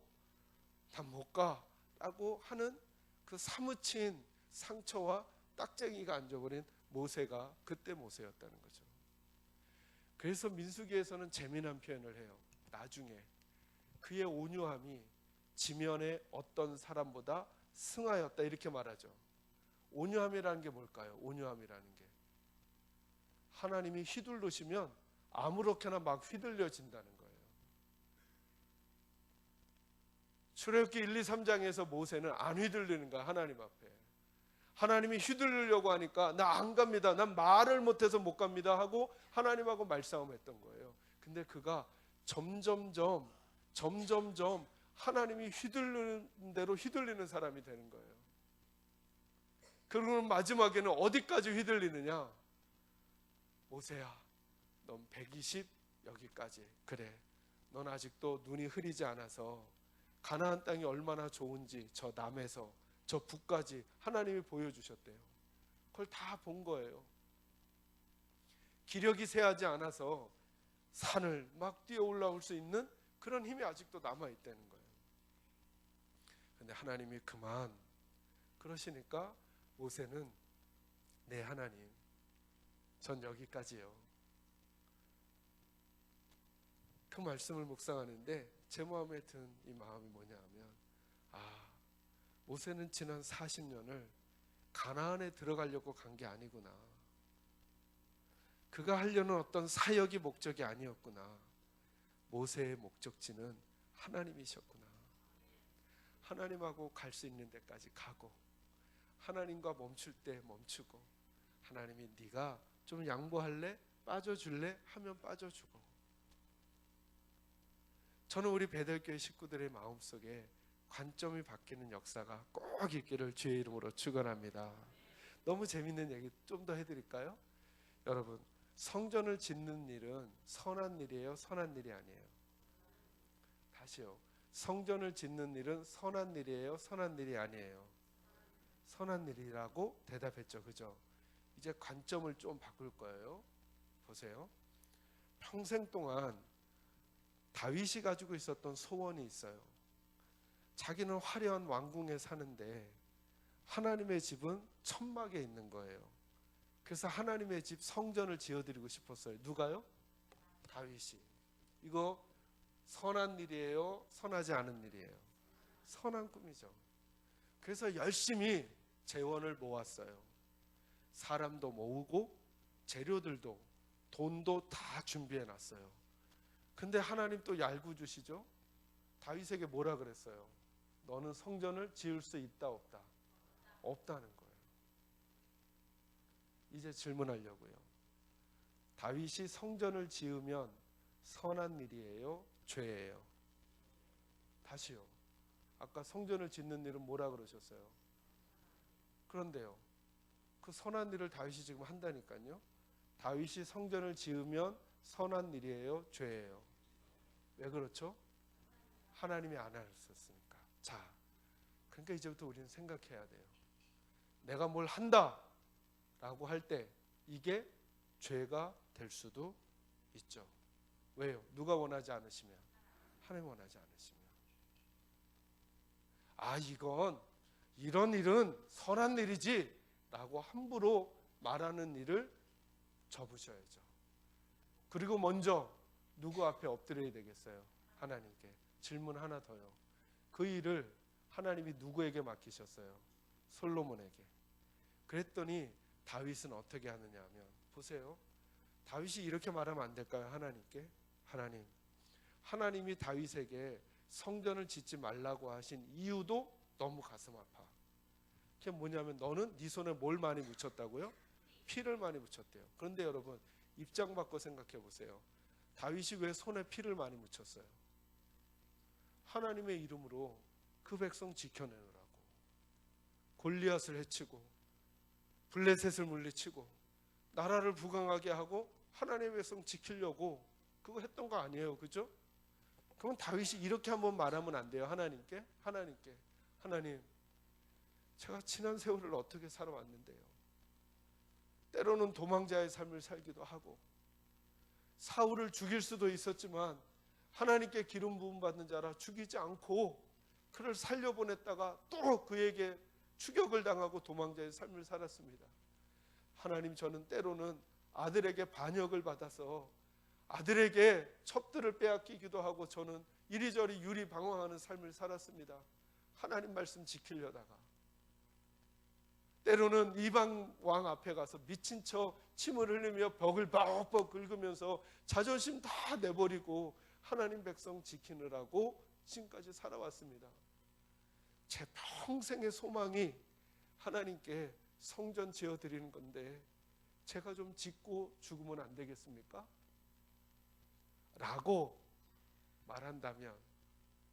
난 못 가 라고 하는 그 사무친 상처와 딱쟁이가 앉아버린 모세가 그때 모세였다는 거죠. 그래서 민수기에서는 재미난 표현을 해요. 나중에 그의 온유함이 지면의 어떤 사람보다 승하였다 이렇게 말하죠. 온유함이라는 게 뭘까요? 온유함이라는 게 하나님이 휘둘르시면 아무렇게나 막 휘둘려진다는 거예요. 출애굽기 1, 2, 3장에서 모세는 안 휘둘리는 거야. 하나님 앞에 하나님이 휘둘리려고 하니까 나 안 갑니다, 난 말을 못해서 못 갑니다 하고 하나님하고 말싸움했던 거예요. 근데 그가 점점점 하나님이 휘둘리는 대로 휘둘리는 사람이 되는 거예요. 그러면 마지막에는 어디까지 휘둘리느냐? 모세야, 넌 120 여기까지. 그래, 넌 아직도 눈이 흐리지 않아서 가나안 땅이 얼마나 좋은지 저 남에서 저 북까지 하나님이 보여주셨대요. 그걸 다 본 거예요. 기력이 쇠하지 않아서 산을 막 뛰어 올라올 수 있는 그런 힘이 아직도 남아있다는 거예요. 근데 하나님이 그만 그러시니까 모세는 네 하나님, 전 여기까지요. 그 말씀을 묵상하는데 제 마음에 든 이 마음이 뭐냐 하면, 모세는 지난 40년을 가나안에 들어가려고 간 게 아니구나. 그가 하려는 어떤 사역이 목적이 아니었구나. 모세의 목적지는 하나님이셨구나. 하나님하고 갈 수 있는 데까지 가고 하나님과 멈출 때 멈추고, 하나님이 네가 좀 양보할래? 빠져줄래? 하면 빠져주고. 저는 우리 베델교회 식구들의 마음속에 관점이 바뀌는 역사가 꼭 있기를 주의 이름으로 축원합니다. 너무 재밌는 얘기 좀 더 해드릴까요? 여러분, 성전을 짓는 일은 선한 일이에요? 선한 일이 아니에요? 다시요. 성전을 짓는 일은 선한 일이에요? 선한 일이 아니에요? 선한 일이라고 대답했죠. 그죠? 이제 관점을 좀 바꿀 거예요. 보세요. 평생 동안 다윗이 가지고 있었던 소원이 있어요. 자기는 화려한 왕궁에 사는데 하나님의 집은 천막에 있는 거예요. 그래서 하나님의 집 성전을 지어드리고 싶었어요. 누가요? 다윗이. 이거 선한 일이에요? 선하지 않은 일이에요? 선한 꿈이죠. 그래서 열심히 재원을 모았어요. 사람도 모으고 재료들도 돈도 다 준비해 놨어요. 근데 하나님 또 얄궂으시죠? 다윗에게 뭐라 그랬어요? 너는 성전을 지을 수 있다 없다? 없다는 거예요. 이제 질문하려고요. 다윗이 성전을 지으면 선한 일이에요? 죄예요? 다시요. 아까 성전을 짓는 일은 뭐라 그러셨어요? 그런데요, 그 선한 일을 다윗이 지금 한다니까요. 다윗이 성전을 지으면 선한 일이에요? 죄예요? 왜 그렇죠? 하나님이 안 하셨으니까. 자, 그러니까 이제부터 우리는 생각해야 돼요. 내가 뭘 한다 라고 할 때 이게 죄가 될 수도 있죠. 왜요? 누가 원하지 않으시면? 하나님 원하지 않으시면. 아, 이런 일은 선한 일이지 라고 함부로 말하는 일을 접으셔야죠. 그리고 먼저 누구 앞에 엎드려야 되겠어요? 하나님께. 질문 하나 더요. 그 일을 하나님이 누구에게 맡기셨어요? 솔로몬에게. 그랬더니 다윗은 어떻게 하느냐 하면, 보세요. 다윗이 이렇게 말하면 안 될까요? 하나님께. 하나님이 다윗에게 성전을 짓지 말라고 하신 이유도 너무 가슴 아파. 그게 뭐냐면, 너는 네 손에 뭘 많이 묻혔다고요? 피를 많이 묻혔대요. 그런데 여러분, 입장 바꿔 생각해 보세요. 다윗이 왜 손에 피를 많이 묻혔어요? 하나님의 이름으로 그 백성 지켜내느라고. 골리앗을 해치고 블레셋을 물리치고 나라를 부강하게 하고 하나님의 백성 지키려고 그거 했던 거 아니에요? 그죠? 그럼 다윗이 이렇게 한번 말하면 안 돼요? 하나님께. 하나님, 제가 지난 세월을 어떻게 살아왔는데요, 때로는 도망자의 삶을 살기도 하고 사울을 죽일 수도 있었지만 하나님께 기름 부음 받는 자라 죽이지 않고 그를 살려보냈다가 또 그에게 추격을 당하고 도망자의 삶을 살았습니다. 하나님, 저는 때로는 아들에게 반역을 받아서 아들에게 첩들을 빼앗기기도 하고 저는 이리저리 유리방황하는 삶을 살았습니다. 하나님 말씀 지키려다가 때로는 이방 왕 앞에 가서 미친 척 침을 흘리며 벽을 벅벅 긁으면서 자존심 다 내버리고 하나님 백성 지키느라고 지금까지 살아왔습니다. 제 평생의 소망이 하나님께 성전 지어드리는 건데 제가 좀 짓고 죽으면 안 되겠습니까? 라고 말한다면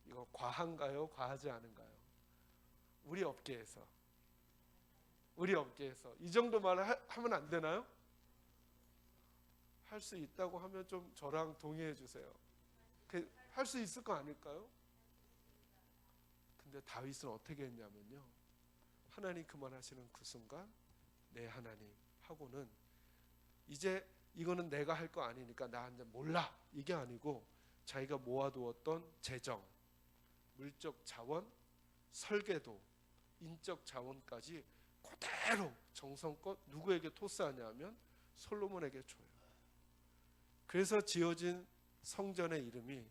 이거 과한가요? 과하지 않은가요? 우리 업계에서 이 정도 말을 하면 안 되나요? 할 수 있다고 하면 좀 저랑 동의해 주세요. 할 수 있을 거 아닐까요? 근데 다윗은 어떻게 했냐면요, 하나님 그만하시는 그 순간 내 하나님 하고는 이제 이거는 내가 할 거 아니니까 나한테 몰라, 이게 아니고 자기가 모아두었던 재정, 물적 자원, 설계도, 인적 자원까지 그대로 정성껏 누구에게 토스하냐면 솔로몬에게 줘요. 그래서 지어진 성전의 이름이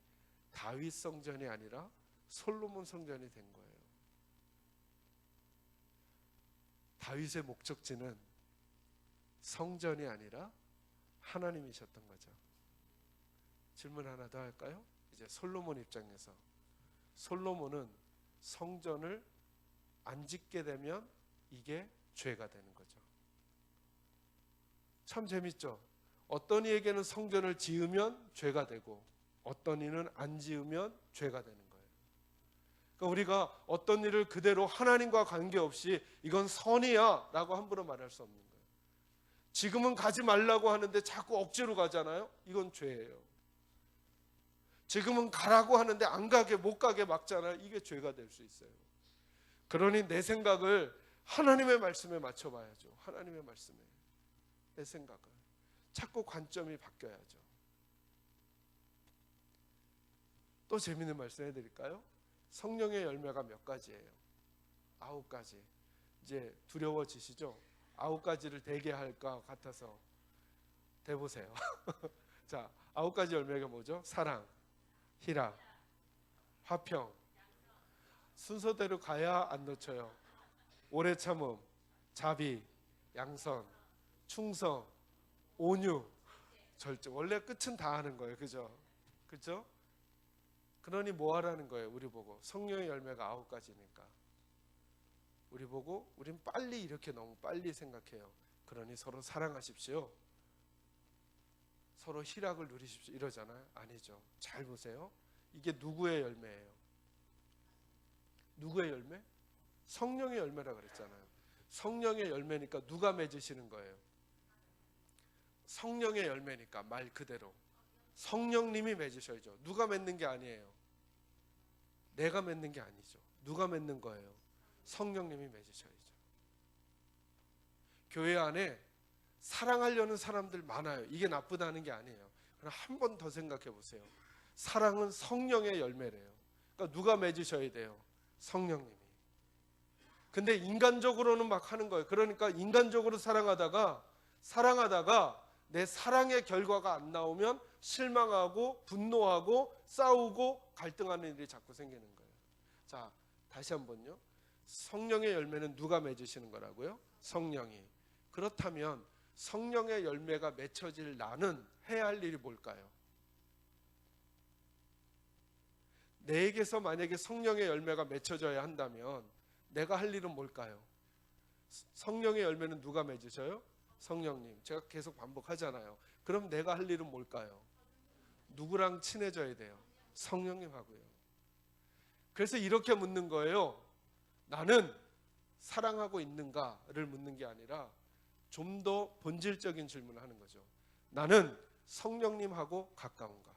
다윗 성전이 아니라 솔로몬 성전이 된 거예요. 다윗의 목적지는 성전이 아니라 하나님이셨던 거죠. 질문 하나 더 할까요? 이제 솔로몬 입장에서, 솔로몬은 성전을 안 짓게 되면 이게 죄가 되는 거죠. 참 재밌죠. 어떤 이에게는 성전을 지으면 죄가 되고 어떤 이는 안 지으면 죄가 되는 거예요. 그러니까 우리가 어떤 일을 그대로 하나님과 관계없이 이건 선이야 라고 함부로 말할 수 없는 거예요. 지금은 가지 말라고 하는데 자꾸 억지로 가잖아요. 이건 죄예요. 지금은 가라고 하는데 안 가게 못 가게 막잖아요. 이게 죄가 될 수 있어요. 그러니 내 생각을 하나님의 말씀에 맞춰봐야죠. 하나님의 말씀에 내 생각을 자꾸 관점이 바뀌어야죠. 또 재미있는 말씀 해드릴까요? 성령의 열매가 몇 가지예요? 9가지. 이제 두려워지시죠? 9가지를 대게 할까 같아서 대보세요. 자, 9가지 열매가 뭐죠? 사랑, 희락, 화평. 순서대로 가야 안 놓쳐요. 오래 참음, 자비, 양선, 충성, 온유, 절제. 원래 끝은 다 하는 거예요. 그죠? 그죠? 그러니 뭐 하라는 거예요? 우리 보고. 성령의 열매가 9가지니까. 우리 보고 우린 빨리 이렇게 너무 빨리 생각해요. 그러니 서로 사랑하십시오. 서로 희락을 누리십시오. 이러잖아요. 아니죠. 잘 보세요. 이게 누구의 열매예요? 누구의 열매? 성령의 열매라 그랬잖아요. 성령의 열매니까 누가 맺으시는 거예요? 성령의 열매니까 말 그대로 성령님이 맺으셔야죠. 누가 맺는 게 아니에요. 내가 맺는 게 아니죠. 누가 맺는 거예요? 성령님이 맺으셔야죠. 교회 안에 사랑하려는 사람들 많아요. 이게 나쁘다는 게 아니에요. 그럼 한 번 더 생각해 보세요. 사랑은 성령의 열매래요. 그러니까 누가 맺으셔야 돼요? 성령님이. 근데 인간적으로는 막 하는 거예요. 그러니까 인간적으로 사랑하다가 내 사랑의 결과가 안 나오면 실망하고 분노하고 싸우고 갈등하는 일이 자꾸 생기는 거예요. 자, 다시 한번요. 성령의 열매는 누가 맺으시는 거라고요? 성령이. 그렇다면 성령의 열매가 맺혀질 나는 해야 할 일이 뭘까요? 내게서 만약에 성령의 열매가 맺혀져야 한다면 내가 할 일은 뭘까요? 성령의 열매는 누가 맺으셔요? 성령님. 제가 계속 반복하잖아요. 그럼 내가 할 일은 뭘까요? 누구랑 친해져야 돼요? 성령님하고요. 그래서 이렇게 묻는 거예요. 나는 사랑하고 있는가를 묻는 게 아니라 좀 더 본질적인 질문을 하는 거죠. 나는 성령님하고 가까운가?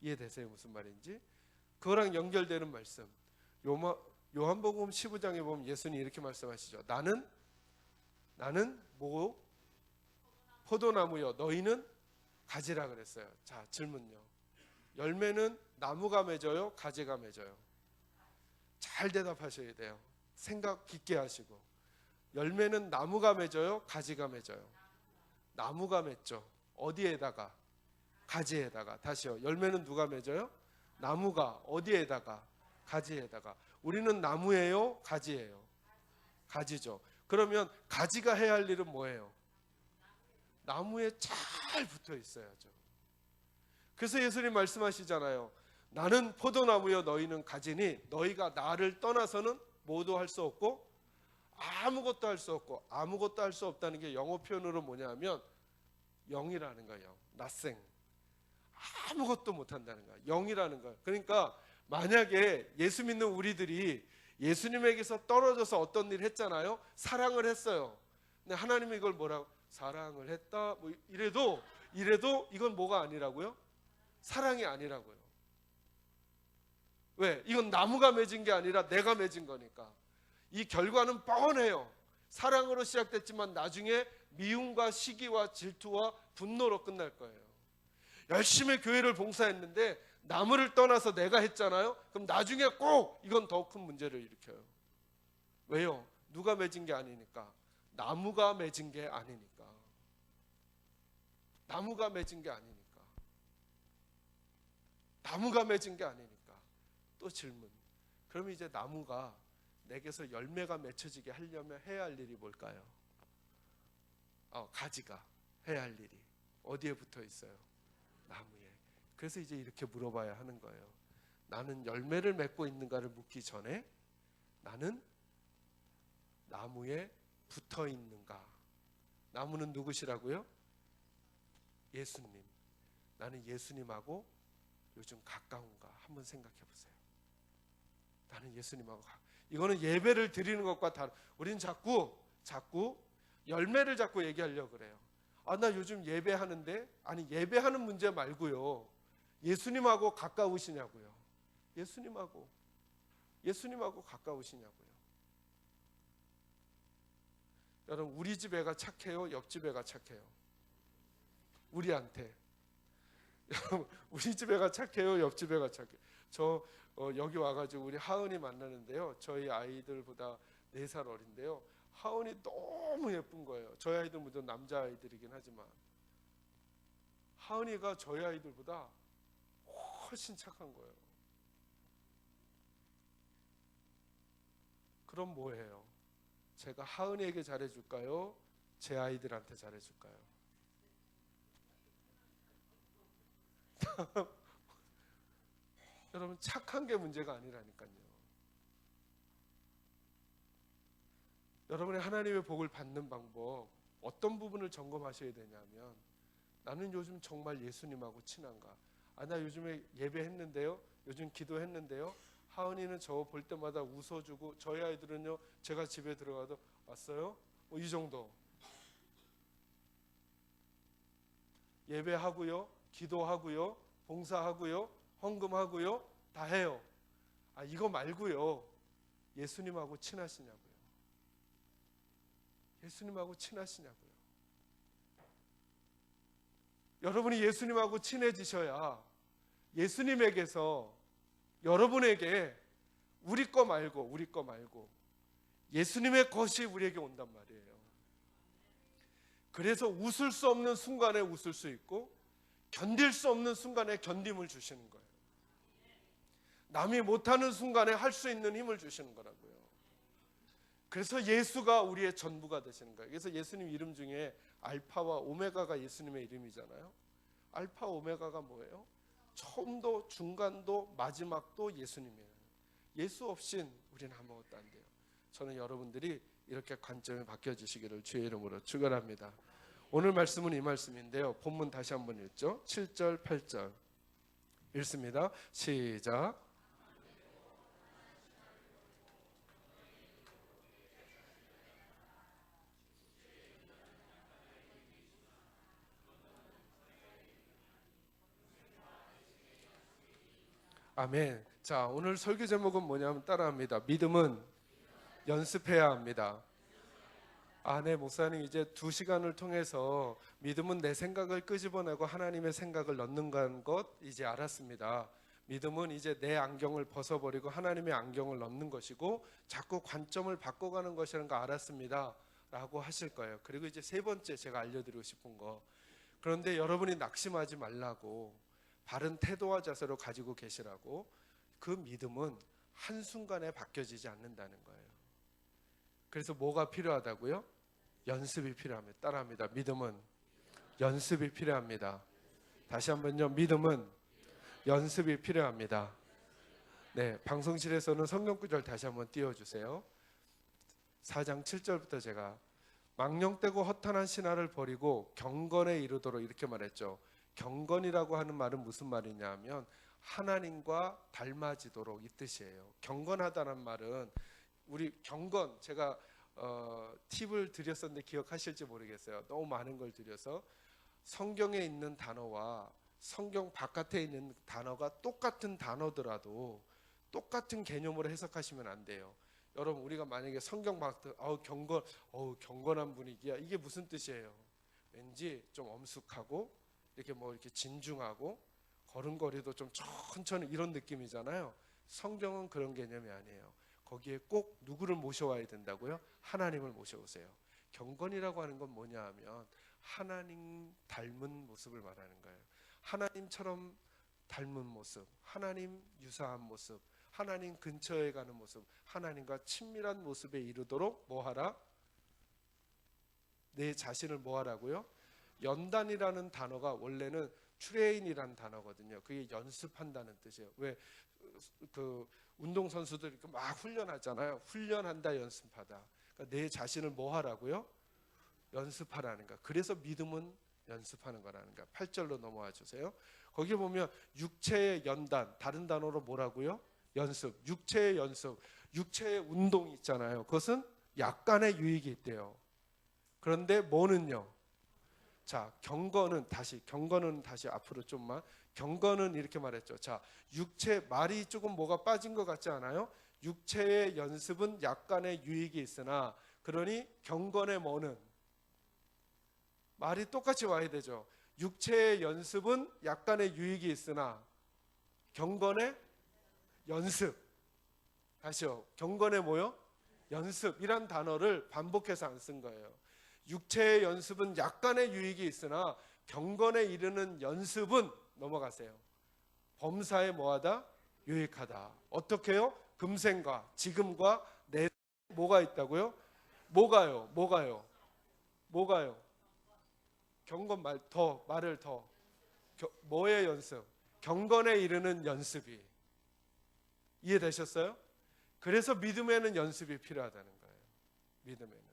이해되세요? 무슨 말인지? 그거랑 연결되는 말씀. 요한복음 15장에 보면 예수님이 이렇게 말씀하시죠. 나는 뭐? 포도나무요. 너희는 가지라 그랬어요. 자, 질문요. 열매는 나무가 맺어요? 가지가 맺어요? 잘 대답하셔야 돼요. 생각 깊게 하시고. 열매는 나무가 맺어요? 가지가 맺어요? 나무가 맺죠. 어디에다가? 가지에다가. 다시요. 열매는 누가 맺어요? 나무가. 어디에다가? 가지에다가. 우리는 나무예요? 가지예요? 가지죠. 그러면 가지가 해야 할 일은 뭐예요? 나무에 잘 붙어 있어야죠. 그래서 예수님 말씀하시잖아요. 나는 포도나무여 너희는 가지니 너희가 나를 떠나서는 뭐도 할 수 없고 아무것도 할 수 없고. 아무것도 할 수 없다는 게 영어 표현으로 뭐냐면 영이라는 거예요. nothing. 아무것도 못한다는 거예요. 영이라는 거예요. 그러니까 만약에 예수 믿는 우리들이 예수님에게서 떨어져서 어떤 일을 했잖아요. 사랑을 했어요. 근데 하나님이 이걸 뭐라고? 사랑을 했다. 뭐 이래도 이건 뭐가 아니라고요? 사랑이 아니라고요. 왜? 이건 나무가 맺은 게 아니라 내가 맺은 거니까. 이 결과는 뻔해요. 사랑으로 시작됐지만 나중에 미움과 시기와 질투와 분노로 끝날 거예요. 열심히 교회를 봉사했는데 나무를 떠나서 내가 했잖아요. 그럼 나중에 꼭 이건 더 큰 문제를 일으켜요. 왜요? 누가 맺은 게 아니니까. 나무가 맺은 게 아니니까. 나무가 맺은 게 아니니까. 나무가 맺은 게 아니니까. 또 질문. 그럼 이제 나무가 내게서 열매가 맺혀지게 하려면 해야 할 일이 뭘까요? 가지가 해야 할 일이 어디에 붙어 있어요? 나무에. 그래서 이제 이렇게 물어봐야 하는 거예요. 나는 열매를 맺고 있는가를 묻기 전에 나는 나무에 붙어 있는가? 나무는 누구시라고요? 예수님. 나는 예수님하고 요즘 가까운가? 한번 생각해 보세요. 나는 예수님하고 이거는 예배를 드리는 것과 다른. 우린 자꾸 열매를 자꾸 얘기하려고 그래요. 아, 나 요즘 예배하는데. 아니, 예배하는 문제 말고요. 예수님하고 가까우시냐고요. 예수님하고 가까우시냐고요. 여러분, 우리 집 애가 착해요? 옆집 애가 착해요? 우리한테. 여러분, 우리 집 애가 착해요? 옆집 애가 착해요? 저 여기 와가지고 우리 하은이 만나는데요. 저희 아이들보다 4살 어린데요. 하은이 너무 예쁜 거예요. 저희 아이들 모두 남자아이들이긴 하지만 하은이가 저희 아이들보다 훨씬 착한 거예요. 그럼 뭐예요? 제가 하은이에게 잘해줄까요? 제 아이들한테 잘해줄까요? 여러분, 착한 게 문제가 아니라니까요. 여러분의 하나님의 복을 받는 방법, 어떤 부분을 점검하셔야 되냐면, 나는 요즘 정말 예수님하고 친한가? 아, 나 요즘에 예배했는데요, 요즘 기도했는데요, 하은이는 저 볼 때마다 웃어주고, 저희 아이들은요, 제가 집에 들어가도 왔어요? 뭐 이 정도. 예배하고요, 기도하고요, 봉사하고요, 헌금하고요, 다 해요. 아, 이거 말고요, 예수님하고 친하시냐고요. 예수님하고 친하시냐고요. 여러분이 예수님하고 친해지셔야 예수님에게서 여러분에게 우리 거 말고 예수님의 것이 우리에게 온단 말이에요. 그래서 웃을 수 없는 순간에 웃을 수 있고 견딜 수 없는 순간에 견딤을 주시는 거예요. 남이 못하는 순간에 할 수 있는 힘을 주시는 거라고요. 그래서 예수가 우리의 전부가 되시는 거예요. 그래서 예수님 이름 중에 알파와 오메가가 예수님의 이름이잖아요. 알파 오메가가 뭐예요? 처음도 중간도 마지막도 예수님이에요. 예수 없인 우리는 아무것도 안 돼요. 저는 여러분들이 이렇게 관점이 바뀌어지시기를 주의 이름으로 축원합니다. 오늘 말씀은 이 말씀인데요. 본문 다시 한번 읽죠. 7절 8절 읽습니다. 시작. 아멘. 자, 오늘 설교 제목은 뭐냐면 따라합니다. 믿음은 연습해야 합니다. 아, 네, 목사님, 이제 2시간을 통해서 믿음은 내 생각을 끄집어내고 하나님의 생각을 넣는 것 이제 알았습니다. 믿음은 이제 내 안경을 벗어버리고 하나님의 안경을 넣는 것이고 자꾸 관점을 바꿔가는 것이라는 거 알았습니다 라고 하실 거예요. 그리고 이제 3번째 제가 알려드리고 싶은 거, 그런데 여러분이 낙심하지 말라고, 바른 태도와 자세로 가지고 계시라고. 그 믿음은 한순간에 바뀌어지지 않는다는 거예요. 그래서 뭐가 필요하다고요? 연습이 필요합니다. 따라합니다. 믿음은 연습이 필요합니다. 다시 한번요. 믿음은 연습이 필요합니다. 네, 방송실에서는 성경구절 다시 한번 띄워주세요. 4장 7절부터 제가 망령되고 허탄한 신화를 버리고 경건에 이르도록 이렇게 말했죠. 경건이라고 하는 말은 무슨 말이냐 하면 하나님과 닮아지도록 이 뜻이에요. 경건하다는 말은 우리 경건, 제가 팁을 드렸었는데 기억하실지 모르겠어요. 너무 많은 걸 드려서 성경에 있는 단어와 성경 바깥에 있는 단어가 똑같은 단어더라도 똑같은 개념으로 해석하시면 안 돼요. 여러분, 우리가 만약에 성경 바깥에 경건한 분위기야, 이게 무슨 뜻이에요? 왠지 좀 엄숙하고 이렇게 진중하고 걸음걸이도 좀 천천히 이런 느낌이잖아요. 성경은 그런 개념이 아니에요. 거기에 꼭 누구를 모셔와야 된다고요? 하나님을 모셔오세요. 경건이라고 하는 건 뭐냐 하면 하나님 닮은 모습을 말하는 거예요. 하나님처럼 닮은 모습, 하나님 유사한 모습, 하나님 근처에 가는 모습, 하나님과 친밀한 모습에 이르도록 뭐하라? 내 자신을 뭐하라고요? 연단이라는 단어가 원래는 트레인이라는 단어거든요. 그게 연습한다는 뜻이에요. 왜 그 운동선수들 이렇게 막 훈련하잖아요. 훈련한다, 연습하다. 그러니까 내 자신을 뭐 하라고요? 연습하라는 거. 그래서 믿음은 연습하는 거라는 거. 8절로 넘어와 주세요. 거기 보면 육체의 연단, 다른 단어로 뭐라고요? 연습. 육체의 연습, 육체의 운동이 있잖아요. 그것은 약간의 유익이 있대요. 그런데 뭐는요? 자, 경건은 다시 앞으로 좀만. 경건은 이렇게 말했죠. 자, 육체, 말이 조금 뭐가 빠진 것 같지 않아요? 육체의 연습은 약간의 유익이 있으나, 그러니 경건의 뭐는, 말이 똑같이 와야 되죠. 육체의 연습은 약간의 유익이 있으나 경건의 연습. 다시요. 경건의 뭐요? 연습이란 단어를 반복해서 안 쓴 거예요. 육체의 연습은 약간의 유익이 있으나 경건에 이르는 연습은, 넘어가세요, 범사에 뭐하다? 유익하다. 어떻게요? 금생과 지금과 내 뭐가 있다고요? 뭐가요? 경건 말을 더. 뭐의 연습? 경건에 이르는 연습이. 이해되셨어요? 그래서 믿음에는 연습이 필요하다는 거예요. 믿음에는.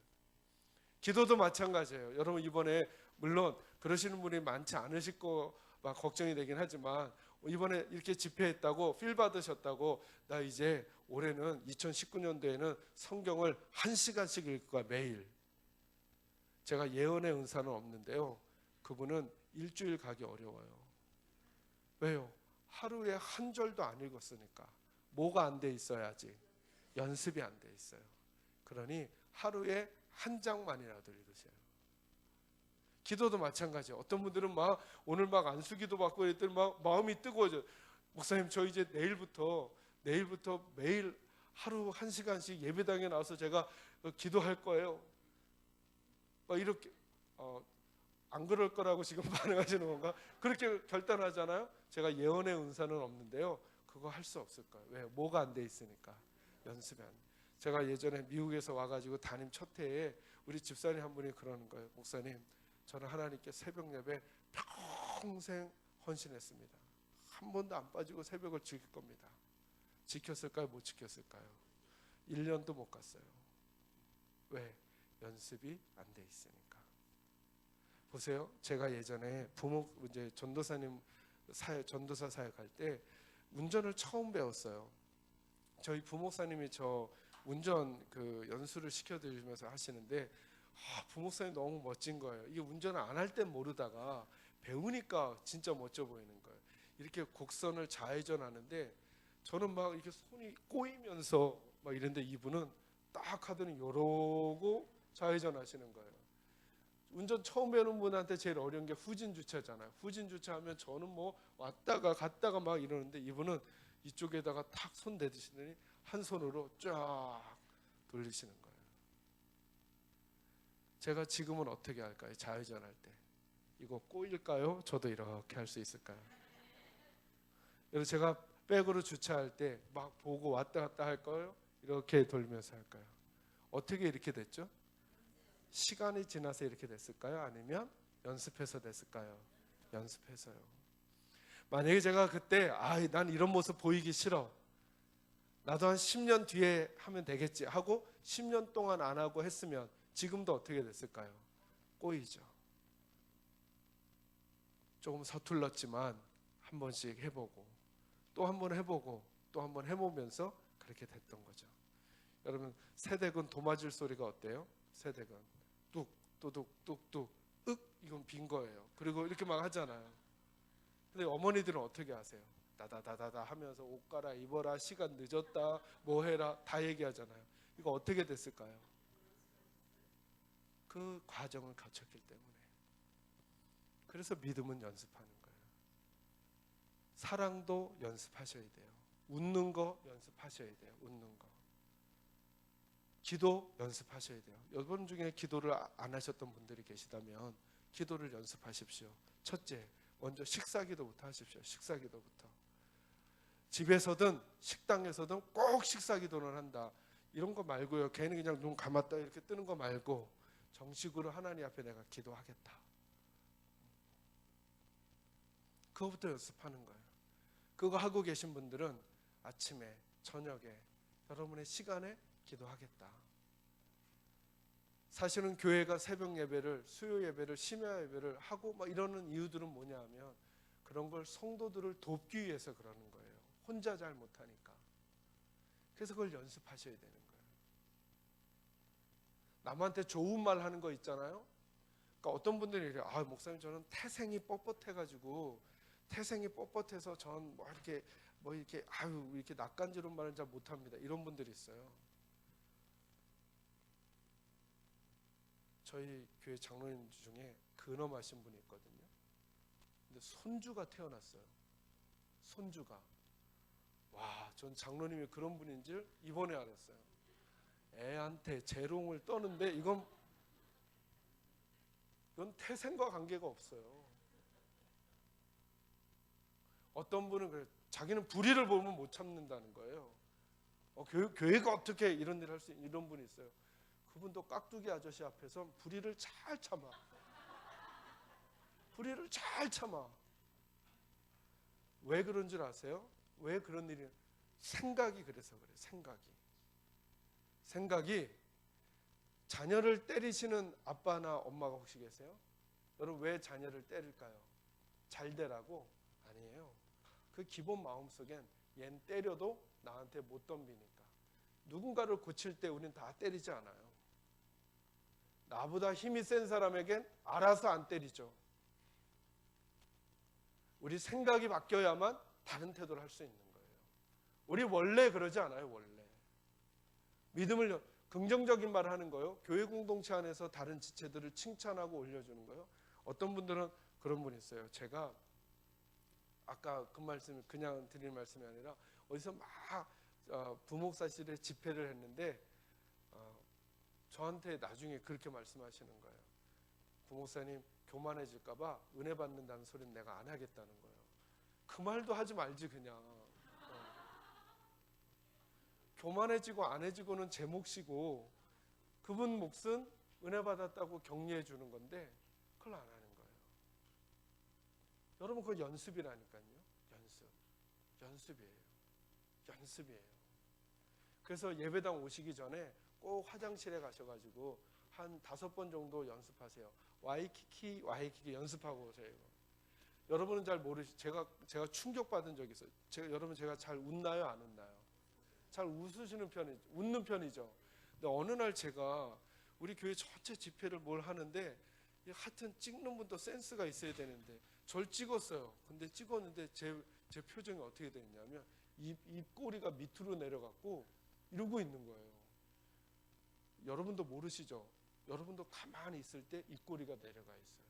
기도도 마찬가지예요. 여러분 이번에 물론 그러시는 분이 많지 않으실 거 막 걱정이 되긴 하지만, 이번에 이렇게 집회했다고 필 받으셨다고 나 이제 올해는 2019년도에는 성경을 1시간씩 읽을 거야 매일. 제가 예언의 은사는 없는데요. 그분은 일주일 가기 어려워요. 왜요? 하루에 한 절도 안 읽었으니까. 뭐가 안 돼 있어야지? 연습이 안 돼 있어요. 그러니 하루에 한 장만이라도 읽으세요. 기도도 마찬가지예요. 어떤 분들은 막 오늘 막 안수기도 받고 그랬더니 막 마음이 뜨거워져. 목사님 저 이제 내일부터 매일 하루 1시간씩 예배당에 나와서 제가 기도할 거예요. 막 이렇게 안 그럴 거라고 지금 반응하시는 건가? 그렇게 결단하잖아요. 제가 예언의 은사는 없는데요. 그거 할 수 없을 거예요. 왜? 뭐가 안 돼 있으니까. 연습이 안 돼. 제가 예전에 미국에서 와가지고 담임 첫 해에 우리 집사님 한 분이 그러는 거예요. 목사님, 저는 하나님께 새벽 예배 평생 헌신했습니다. 한 번도 안 빠지고 새벽을 지킬 겁니다. 지켰을까요? 못 지켰을까요? 1년도 못 갔어요. 왜? 연습이 안 돼 있으니까. 보세요. 제가 예전에 이제 전도사 사역할 때 운전을 처음 배웠어요. 저희 부목사님이 저 운전 연수를 시켜드리면서 하시는데, 부목사님 너무 멋진 거예요. 이게 운전을 안 할 땐 모르다가 배우니까 진짜 멋져 보이는 거예요. 이렇게 곡선을 좌회전하는데 저는 막 이렇게 손이 꼬이면서 막 이런데 이분은 딱 하더니 이러고 좌회전하시는 거예요. 운전 처음 배우는 분한테 제일 어려운 게 후진 주차잖아요. 후진 주차하면 저는 뭐 왔다가 갔다가 막 이러는데 이분은 이쪽에다가 탁 손 대드시더니 한 손으로 쫙 돌리시는 거예요. 제가 지금은 어떻게 할까요? 좌회전할 때 이거 꼬일까요? 저도 이렇게 할 수 있을까요? 여러분 제가 백으로 주차할 때 막 보고 왔다 갔다 할까요? 이렇게 돌면서 할까요? 어떻게 이렇게 됐죠? 시간이 지나서 이렇게 됐을까요? 아니면 연습해서 됐을까요? 연습해서요. 만약에 제가 그때 난 이런 모습 보이기 싫어, 나도 한 10년 뒤에 하면 되겠지 하고 10년 동안 안 하고 했으면 지금도 어떻게 됐을까요? 꼬이죠. 조금 서툴렀지만 한 번씩 해보고 또 한 번 해보고 또 한 번 해보면서 그렇게 됐던 거죠. 여러분 새댁은 도마질 소리가 어때요? 새댁은 뚝 또둑 뚝뚝 윽, 이건 빈 거예요. 그리고 이렇게 막 하잖아요. 근데 어머니들은 어떻게 하세요? 다다다다다 하면서 옷 갈아입어라, 시간 늦었다, 뭐 해라 다 얘기하잖아요. 이거 어떻게 됐을까요? 그 과정을 거쳤기 때문에. 그래서 믿음은 연습하는 거예요. 사랑도 연습하셔야 돼요. 웃는 거 연습하셔야 돼요. 웃는 거. 기도 연습하셔야 돼요. 여러분 중에 기도를 안 하셨던 분들이 계시다면 기도를 연습하십시오. 첫째, 먼저 식사기도부터 하십시오. 식사기도부터. 집에서든 식당에서든 꼭 식사기도는 한다. 이런 거 말고요. 괜히 그냥 눈 감았다 이렇게 뜨는 거 말고 정식으로 하나님 앞에 내가 기도하겠다. 그거부터 연습하는 거예요. 그거 하고 계신 분들은 아침에, 저녁에, 여러분의 시간에 기도하겠다. 사실은 교회가 새벽 예배를, 수요 예배를, 심야 예배를 하고 막 이러는 이유들은 뭐냐 하면 그런 걸 성도들을 돕기 위해서 그러는 거예요. 혼자 잘 못하니까. 그래서 그걸 연습하셔야 되는 거예요. 남한테 좋은 말 하는 거 있잖아요. 그러니까 어떤 분들이 이래요. 아, 목사님 저는 태생이 뻣뻣해가지고 태생이 뻣뻣해서 전 뭐 이렇게 아유 이렇게 낯간지러운 말은 잘 못합니다. 이런 분들이 있어요. 저희 교회 장로님 중에 근엄하신 분이 있거든요. 근데 손주가 태어났어요. 손주가. 와, 전 장로님이 그런 분인 줄 이번에 알았어요. 애한테 재롱을 떠는데 이건 태생과 관계가 없어요. 어떤 분은 그래, 자기는 불의를 보면 못 참는다는 거예요. 교회가 어떻게 이런 일을 할 수 있는 이런 분이 있어요. 그분도 깍두기 아저씨 앞에서 불의를 잘 참아. 불의를 잘 참아. 왜 그런 줄 아세요? 왜 그런 일이? 생각이 그래서 그래. 생각이 자녀를 때리시는 아빠나 엄마가 혹시 계세요? 여러분 왜 자녀를 때릴까요? 잘 되라고? 아니에요. 그 기본 마음속엔 얜 때려도 나한테 못 덤비니까. 누군가를 고칠 때 우린 다 때리지 않아요. 나보다 힘이 센 사람에겐 알아서 안 때리죠. 우리 생각이 바뀌어야만 다른 태도를 할 수 있는 거예요. 우리 원래 그러지 않아요. 원래 믿음을 긍정적인 말을 하는 거예요. 교회 공동체 안에서 다른 지체들을 칭찬하고 올려주는 거예요. 어떤 분들은 그런 분이 있어요. 제가 아까 그 말씀 그냥 드리는 말씀이 아니라 어디서 막 부목사실에 집회를 했는데 저한테 나중에 그렇게 말씀하시는 거예요. 부목사님 교만해질까 봐 은혜 받는다는 소리는 내가 안 하겠다는 거예요. 그 말도 하지 말지 그냥. 교만해지고 안 해지고는 제 몫이고 그분 몫은 은혜 받았다고 격려해 주는 건데 그걸 안 하는 거예요. 여러분 그거 연습이라니까요. 연습이에요. 그래서 예배당 오시기 전에 꼭 화장실에 가셔가지고 한 5번 정도 연습하세요. 와이키키 연습하고 오세요. 여러분은 잘 제가 충격받은 적이 있어요. 여러분 제가 잘 웃나요? 안 웃나요? 잘 웃으시는 웃는 편이죠. 근데 어느 날 제가 우리 교회 전체 집회를 뭘 하는데 하여튼 찍는 분도 센스가 있어야 되는데 절 찍었어요. 근데 찍었는데 제 표정이 어떻게 됐냐면 입꼬리가 밑으로 내려갔고 이러고 있는 거예요. 여러분도 모르시죠? 여러분도 가만히 있을 때 입꼬리가 내려가 있어요.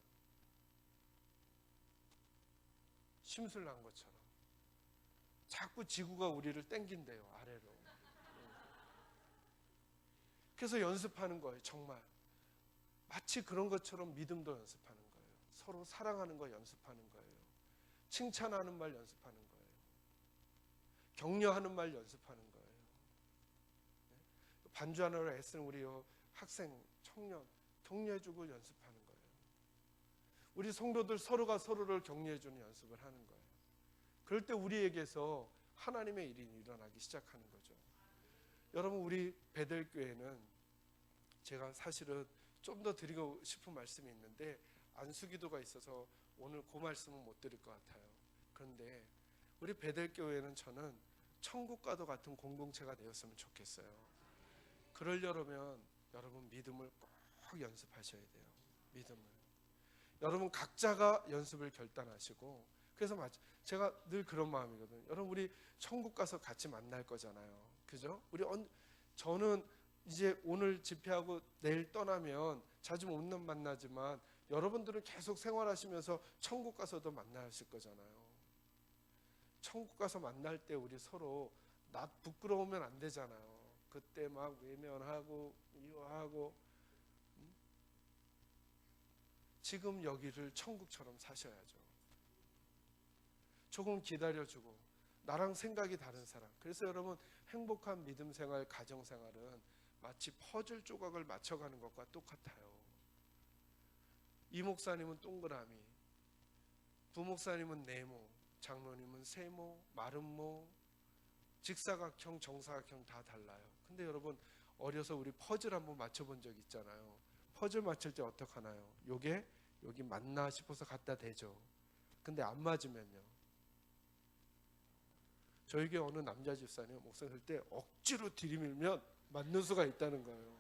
심술 난 것처럼. 자꾸 지구가 우리를 땡긴대요. 아래로. 그래서 연습하는 거예요. 정말. 마치 그런 것처럼 믿음도 연습하는 거예요. 서로 사랑하는 거 연습하는 거예요. 칭찬하는 말 연습하는 거예요. 격려하는 말 연습하는 거예요. 반주하느라 애쓰는 우리 학생, 청년 격려해주고 연습하는 거예요. 우리 성도들 서로가 서로를 격려해주는 연습을 하는 거예요. 그럴 때 우리에게서 하나님의 일이 일어나기 시작하는 거죠. 여러분 우리 베델교회는 제가 사실은 좀 더 드리고 싶은 말씀이 있는데 안수기도가 있어서 오늘 그 말씀은 못 드릴 것 같아요. 그런데 우리 베델교회는 저는 천국과도 같은 공동체가 되었으면 좋겠어요. 그러려면 여러분 믿음을 꼭 연습하셔야 돼요. 믿음을. 여러분 각자가 연습을 결단하시고 그래서 제가 늘 그런 마음이거든요. 여러분 우리 천국 가서 같이 만날 거잖아요. 그죠? 저는 이제 오늘 집회하고 내일 떠나면 자주 못 만나지만 여러분들은 계속 생활하시면서 천국 가서도 만나실 거잖아요. 천국 가서 만날 때 우리 서로 나 부끄러우면 안 되잖아요. 그때 막 외면하고 미워하고 지금 여기를 천국처럼 사셔야죠. 조금 기다려주고 나랑 생각이 다른 사람. 그래서 여러분 행복한 믿음 생활, 가정 생활은 마치 퍼즐 조각을 맞춰가는 것과 똑같아요. 이 목사님은 동그라미, 부목사님은 네모, 장로님은 세모, 마름모, 직사각형, 정사각형 다 달라요. 근데 여러분 어려서 우리 퍼즐 한번 맞춰본 적 있잖아요. 퍼즐 맞출 때 어떡하나요? 요게 여기 맞나 싶어서 갖다 대죠. 근데 안 맞으면요. 저에게 어느 남자 집사님 목사님 할 때 억지로 들이밀면 맞는 수가 있다는 거예요.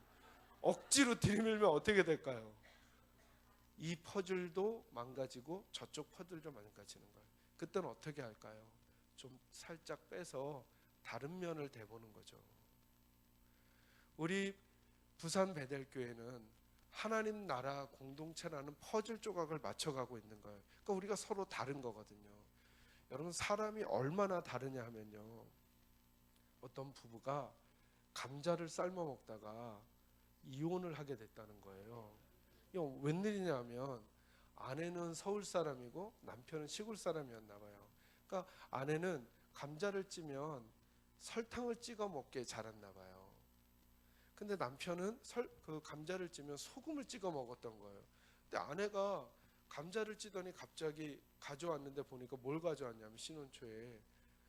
억지로 들이밀면 어떻게 될까요? 이 퍼즐도 망가지고 저쪽 퍼즐도 망가지는 거예요. 그때는 어떻게 할까요? 좀 살짝 빼서 다른 면을 대보는 거죠. 우리 부산 베델교회는 하나님 나라 공동체라는 퍼즐 조각을 맞춰가고 있는 거예요. 그러니까 우리가 서로 다른 거거든요. 여러분 사람이 얼마나 다르냐 하면요. 어떤 부부가 감자를 삶아 먹다가 이혼을 하게 됐다는 거예요. 이거 웬일이냐면 아내는 서울 사람이고 남편은 시골 사람이었나 봐요. 그러니까 아내는 감자를 찌면 설탕을 찍어 먹게 자랐나 봐요. 근데 남편은 그 감자를 찌면 소금을 찍어 먹었던 거예요. 근데 아내가 감자를 찌더니 갑자기 가져왔는데 보니까 뭘 가져왔냐면 신혼초에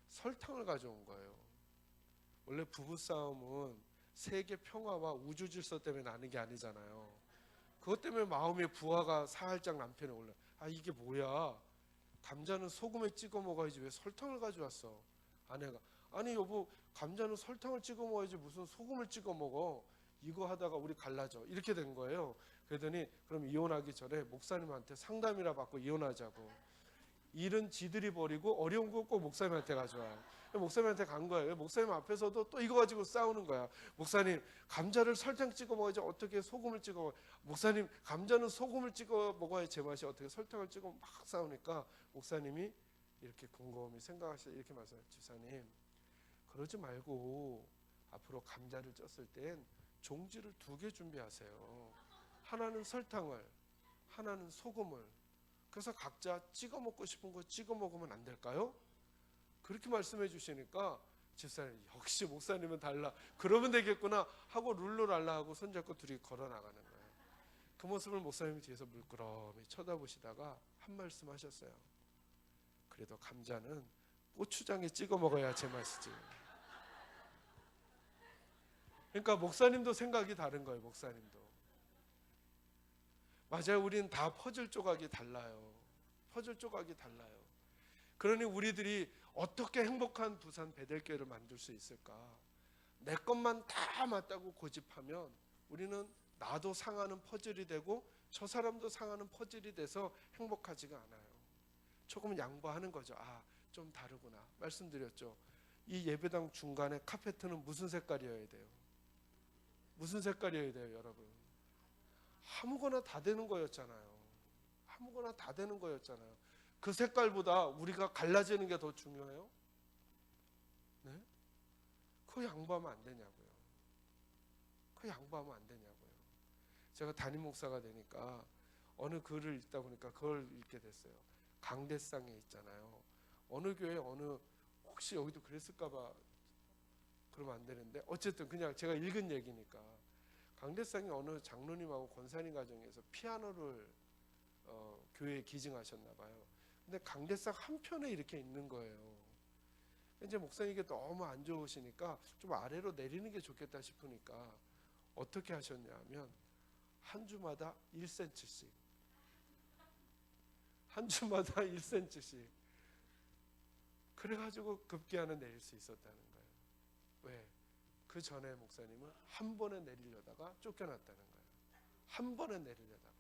설탕을 가져온 거예요. 원래 부부싸움은 세계 평화와 우주 질서 때문에 나는 게 아니잖아요. 그것 때문에 마음의 부하가 살짝 남편에 올라. 아 이게 뭐야? 감자는 소금에 찍어 먹어야지 왜 설탕을 가져왔어? 아내가 아니 여보 감자는 설탕을 찍어 먹어야지 무슨 소금을 찍어 먹어? 이거 하다가 우리 갈라져 이렇게 된 거예요. 그러더니 그럼 이혼하기 전에 목사님한테 상담이라 받고 이혼하자고. 일은 지들이 버리고 어려운 거 꼭 목사님한테 가져와요. 목사님한테 간 거예요. 목사님 앞에서도 또 이거 가지고 싸우는 거야. 목사님 감자를 설탕 찍어 먹어야지 어떻게 소금을 찍어 먹어. 목사님 감자는 소금을 찍어 먹어야 제맛이 어떻게 설탕을 찍어 막 싸우니까 목사님이 이렇게 곰곰이 생각하시다 이렇게 말씀해요. 집사님 그러지 말고 앞으로 감자를 쪘을 땐 종지를 2개 준비하세요. 하나는 설탕을 하나는 소금을. 그래서 각자 찍어 먹고 싶은 거 찍어 먹으면 안 될까요? 그렇게 말씀해 주시니까 집사님 역시 목사님은 달라. 그러면 되겠구나 하고 룰루랄라 하고 손잡고 둘이 걸어 나가는 거예요. 그 모습을 목사님이 뒤에서 물끄러미 쳐다보시다가 한 말씀 하셨어요. 그래도 감자는 고추장에 찍어 먹어야 제맛이지. 그러니까 목사님도 생각이 다른 거예요. 목사님도. 맞아요. 우리는 다 퍼즐 조각이 달라요. 퍼즐 조각이 달라요. 그러니 우리들이 어떻게 행복한 부산 베델교회를 만들 수 있을까? 내 것만 다 맞다고 고집하면 우리는 나도 상하는 퍼즐이 되고 저 사람도 상하는 퍼즐이 돼서 행복하지가 않아요. 조금 양보하는 거죠. 아, 좀 다르구나. 말씀드렸죠. 이 예배당 중간에 카페트는 무슨 색깔이어야 돼요? 무슨 색깔이어야 돼요, 여러분? 아무거나 다 되는 거였잖아요. 아무거나 다 되는 거였잖아요. 그 색깔보다 우리가 갈라지는 게 더 중요해요? 네? 그 양보하면 안 되냐고요. 그 양보하면 안 되냐고요. 제가 담임 목사가 되니까 어느 글을 읽다 보니까 그걸 읽게 됐어요. 강대상에 있잖아요. 어느 교회 어느 혹시 여기도 그랬을까봐 그러면 안 되는데 어쨌든 그냥 제가 읽은 얘기니까 강대상이 어느 장로님하고 권사님 가정에서 피아노를 교회에 기증하셨나 봐요. 근데 강대상 한편에 이렇게 있는 거예요. 이제 목사님께 너무 안 좋으시니까 좀 아래로 내리는 게 좋겠다 싶으니까 어떻게 하셨냐면 한 주마다 1cm씩 한 주마다 1cm씩 그래가지고 급기야는 내릴 수 있었다는 거예요. 왜? 그 전에 목사님은 한 번에 내리려다가 쫓겨났다는 거예요. 한 번에 내리려다가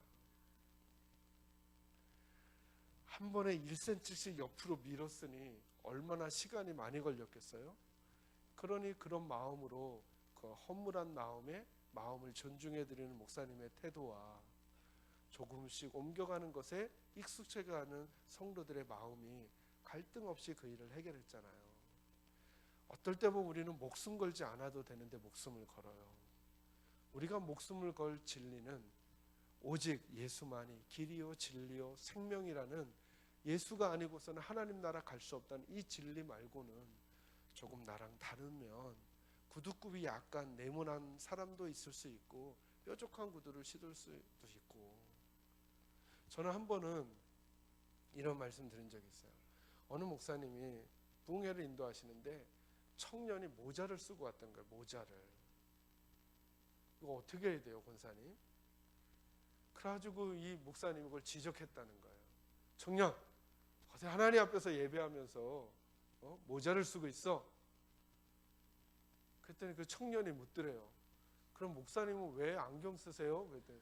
한 번에 1cm씩 옆으로 밀었으니 얼마나 시간이 많이 걸렸겠어요? 그러니 그런 마음으로 그 허물한 마음을 존중해 드리는 목사님의 태도와 조금씩 옮겨가는 것에 익숙해가는 성도들의 마음이 갈등 없이 그 일을 해결했잖아요. 어떨 때 보면 우리는 목숨 걸지 않아도 되는데 목숨을 걸어요. 우리가 목숨을 걸 진리는 오직 예수만이 길이요 진리요 생명이라는 예수가 아니고서는 하나님 나라 갈 수 없다는 이 진리 말고는 조금 나랑 다르면 구두굽이 약간 네모난 사람도 있을 수 있고 뾰족한 구두를 신을 수도 있고. 저는 한 번은 이런 말씀 드린 적이 있어요. 어느 목사님이 부흥회를 인도하시는데 청년이 모자를 쓰고 왔던 거예요. 모자를. 이거 어떻게 해야 돼요, 권사님? 그래가지고 이 목사님이 그걸 지적했다는 거예요. 청년, 어제 하나님 앞에서 예배하면서 모자를 쓰고 있어. 그랬더니 그 청년이 묻더래요. 그럼 목사님은 왜 안경 쓰세요? 그랬더니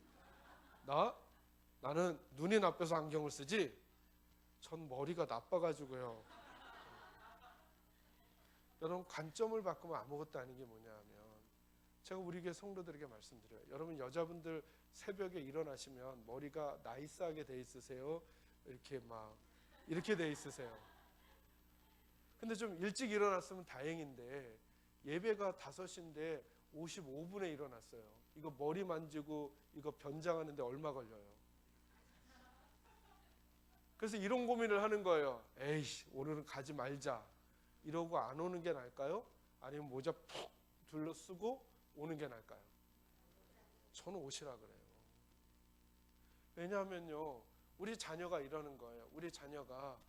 나는 눈이 나빠서 안경을 쓰지 전 머리가 나빠가지고요. 여러분, 관점을 바꾸면 아무것도 아닌 게 뭐냐 하면, 제가 우리 교회 성도들에게 말씀드려요. 여러분, 여자분들 새벽에 일어나시면 머리가 나이스하게 돼 있으세요? 이렇게 돼 있으세요? 근데 좀 일찍 일어났으면 다행인데, 예배가 5시인데 55분에 일어났어요. 이거 머리 만지고 이거 변장하는데 얼마 걸려요? 그래서 이런 고민을 하는 거예요. 에이씨, 오늘은 가지 말자 이러고 안 오는 게 나을까요? 아니면 모자 푹 둘러 쓰고 오는 게 나을까요? 저는 오시라 그래요. 왜냐하면요, 우리 자녀가 이러는 거예요. 우리 자녀가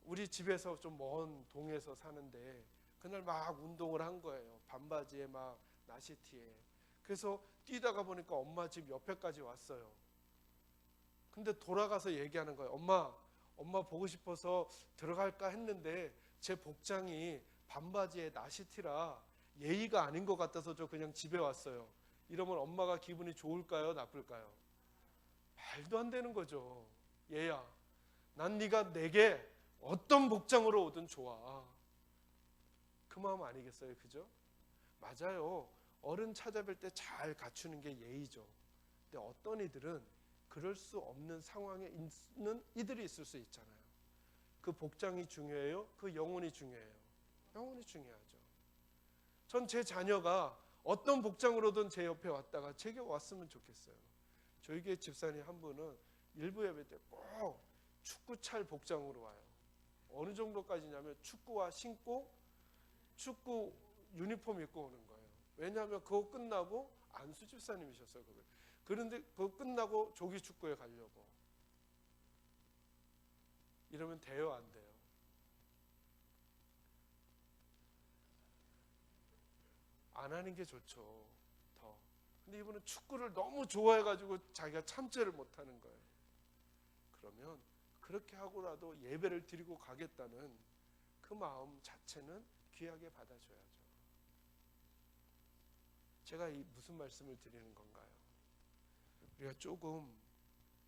우리 집에서 좀 먼 동에서 사는데 그날 막 운동을 한 거예요. 반바지에 막 나시티에. 그래서 뛰다가 보니까 엄마 집 옆에까지 왔어요. 근데 돌아가서 얘기하는 거예요. 엄마 보고 싶어서 들어갈까 했는데 제 복장이 반바지에 나시티라 예의가 아닌 것 같아서 저 그냥 집에 왔어요. 이러면 엄마가 기분이 좋을까요? 나쁠까요? 말도 안 되는 거죠. 얘야, 난 네가 내게 어떤 복장으로 오든 좋아. 그 마음 아니겠어요? 그죠? 맞아요. 어른 찾아뵐 때 잘 갖추는 게 예의죠. 근데 어떤 이들은 그럴 수 없는 상황에 있는 이들이 있을 수 있잖아요. 그 복장이 중요해요? 그 영혼이 중요해요? 영혼이 중요하죠. 전 제 자녀가 어떤 복장으로든 제 옆에 왔다가 제게 왔으면 좋겠어요. 저희 교회 집사님 한 분은 일부 예배 때 꼭 축구찰 복장으로 와요. 어느 정도까지냐면 축구화 신고 축구 유니폼 입고 오는 거예요. 왜냐하면 그거 끝나고 안수 집사님이셨어요. 그런데 그거 끝나고 조기 축구에 가려고. 이러면 돼요, 안 돼요? 안 하는 게 좋죠. 더. 근데 이분은 축구를 너무 좋아해가지고 자기가 참지를 못하는 거예요. 그러면 그렇게 하고라도 예배를 드리고 가겠다는 그 마음 자체는 귀하게 받아줘야죠. 제가 무슨 말씀을 드리는 건가요? 우리가 조금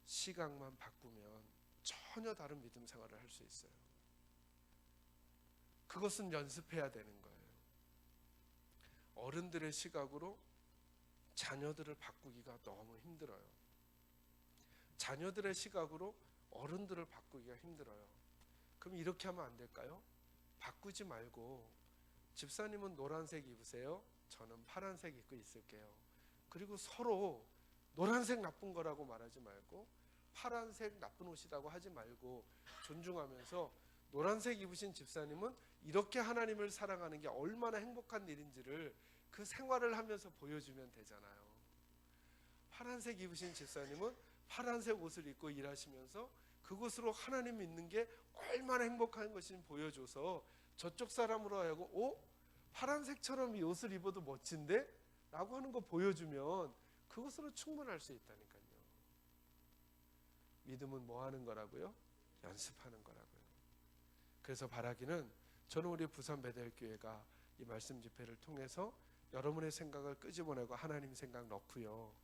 시각만 바꾸면 전혀 다른 믿음 생활을 할 수 있어요. 그것은 연습해야 되는 거예요. 어른들의 시각으로 자녀들을 바꾸기가 너무 힘들어요. 자녀들의 시각으로 어른들을 바꾸기가 힘들어요. 그럼 이렇게 하면 안 될까요? 바꾸지 말고 집사님은 노란색 입으세요. 저는 파란색 입고 있을게요. 그리고 서로 노란색 나쁜 거라고 말하지 말고 파란색 나쁜 옷이라고 하지 말고 존중하면서 노란색 입으신 집사님은 이렇게 하나님을 사랑하는 게 얼마나 행복한 일인지를 그 생활을 하면서 보여주면 되잖아요. 파란색 입으신 집사님은 파란색 옷을 입고 일하시면서 그것으로 하나님 믿는 게 얼마나 행복한 것인지 보여줘서 저쪽 사람으로 하여금 파란색처럼 이 옷을 입어도 멋진데? 라고 하는 거 보여주면 그것으로 충분할 수 있다니까요. 믿음은 뭐 하는 거라고요? 연습하는 거라고요. 그래서 바라기는 저는 우리 부산 베델교회가 이 말씀 집회를 통해서 여러분의 생각을 끄집어내고 하나님 생각 넣고요.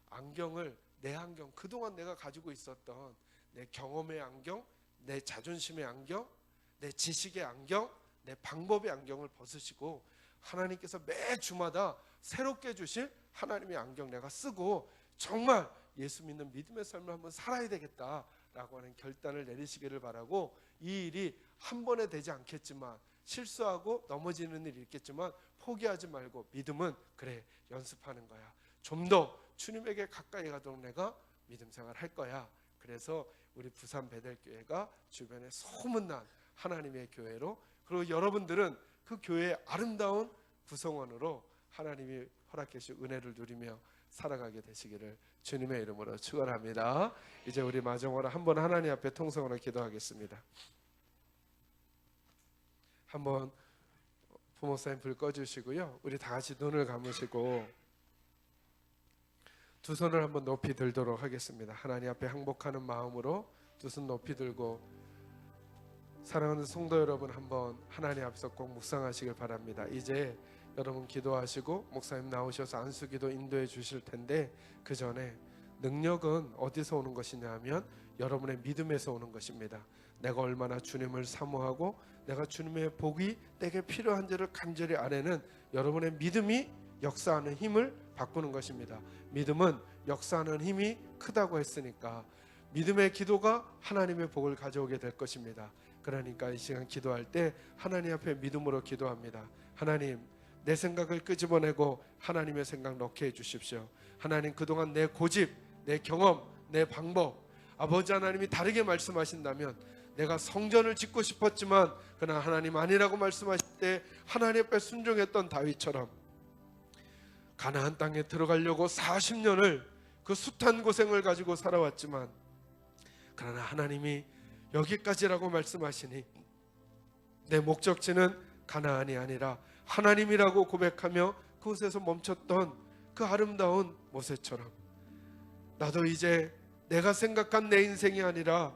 안경을 내 안경, 그동안 내가 가지고 있었던 내 경험의 안경, 내 자존심의 안경, 내 지식의 안경, 내 방법의 안경을 벗으시고 하나님께서 매 주마다 새롭게 주실 하나님의 안경 내가 쓰고 정말 예수 믿는 믿음의 삶을 한번 살아야 되겠다라고 하는 결단을 내리시기를 바라고, 이 일이 한 번에 되지 않겠지만 실수하고 넘어지는 일이 있겠지만 포기하지 말고 믿음은 그래 연습하는 거야. 좀 더 주님에게 가까이 가도록 내가 믿음 생활 할 거야. 그래서 우리 부산 베델교회가 주변에 소문난 하나님의 교회로, 그리고 여러분들은 그 교회의 아름다운 구성원으로 하나님이 허락해 주신 은혜를 누리며 살아가게 되시기를 주님의 이름으로 축원합니다. 이제 우리 마지막으로 한번 하나님 앞에 통성으로 기도하겠습니다. 한번 부목사님 불 꺼주시고요. 우리 다 같이 눈을 감으시고 두 손을 한번 높이 들도록 하겠습니다. 하나님 앞에 항복하는 마음으로 두 손 높이 들고 사랑하는 성도 여러분, 한번 하나님 앞에서 꼭 묵상하시길 바랍니다. 이제 여러분 기도하시고 목사님 나오셔서 안수기도 인도해 주실 텐데, 그 전에 능력은 어디서 오는 것이냐 하면 여러분의 믿음에서 오는 것입니다. 내가 얼마나 주님을 사모하고 내가 주님의 복이 내게 필요한지를 간절히 아뢰는 여러분의 믿음이 역사하는 힘을 바꾸는 것입니다. 믿음은 역사하는 힘이 크다고 했으니까 믿음의 기도가 하나님의 복을 가져오게 될 것입니다. 그러니까 이 시간 기도할 때 하나님 앞에 믿음으로 기도합니다. 하나님, 내 생각을 끄집어내고 하나님의 생각 넣게 해주십시오. 하나님, 그동안 내 고집, 내 경험, 내 방법, 아버지 하나님이 다르게 말씀하신다면 내가 성전을 짓고 싶었지만 그러나 하나님 아니라고 말씀하실 때 하나님 앞에 순종했던 다윗처럼 가나안 땅에 들어가려고 40년을 그 숱한 고생을 가지고 살아왔지만 그러나 하나님이 여기까지라고 말씀하시니 내 목적지는 가나안이 아니라 하나님이라고 고백하며 그곳에서 멈췄던 그 아름다운 모세처럼 나도 이제 내가 생각한 내 인생이 아니라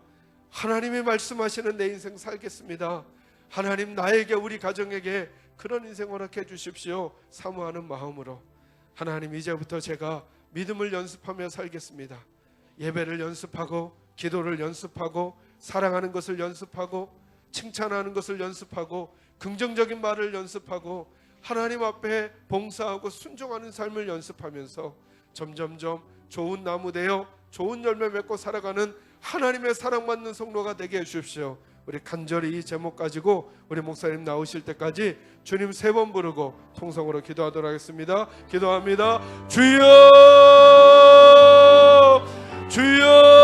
하나님이 말씀하시는 내 인생 살겠습니다. 하나님, 나에게, 우리 가정에게 그런 인생 허락해 주십시오. 사모하는 마음으로 하나님, 이제부터 제가 믿음을 연습하며 살겠습니다. 예배를 연습하고 기도를 연습하고 사랑하는 것을 연습하고 칭찬하는 것을 연습하고 긍정적인 말을 연습하고 하나님 앞에 봉사하고 순종하는 삶을 연습하면서 점점점 좋은 나무 되어 좋은 열매 맺고 살아가는 하나님의 사랑받는 성도가 되게 해주십시오. 우리 간절히 이 제목 가지고 우리 목사님 나오실 때까지 주님 3번 부르고 통성으로 기도하도록 하겠습니다. 기도합니다. 주여, 주여,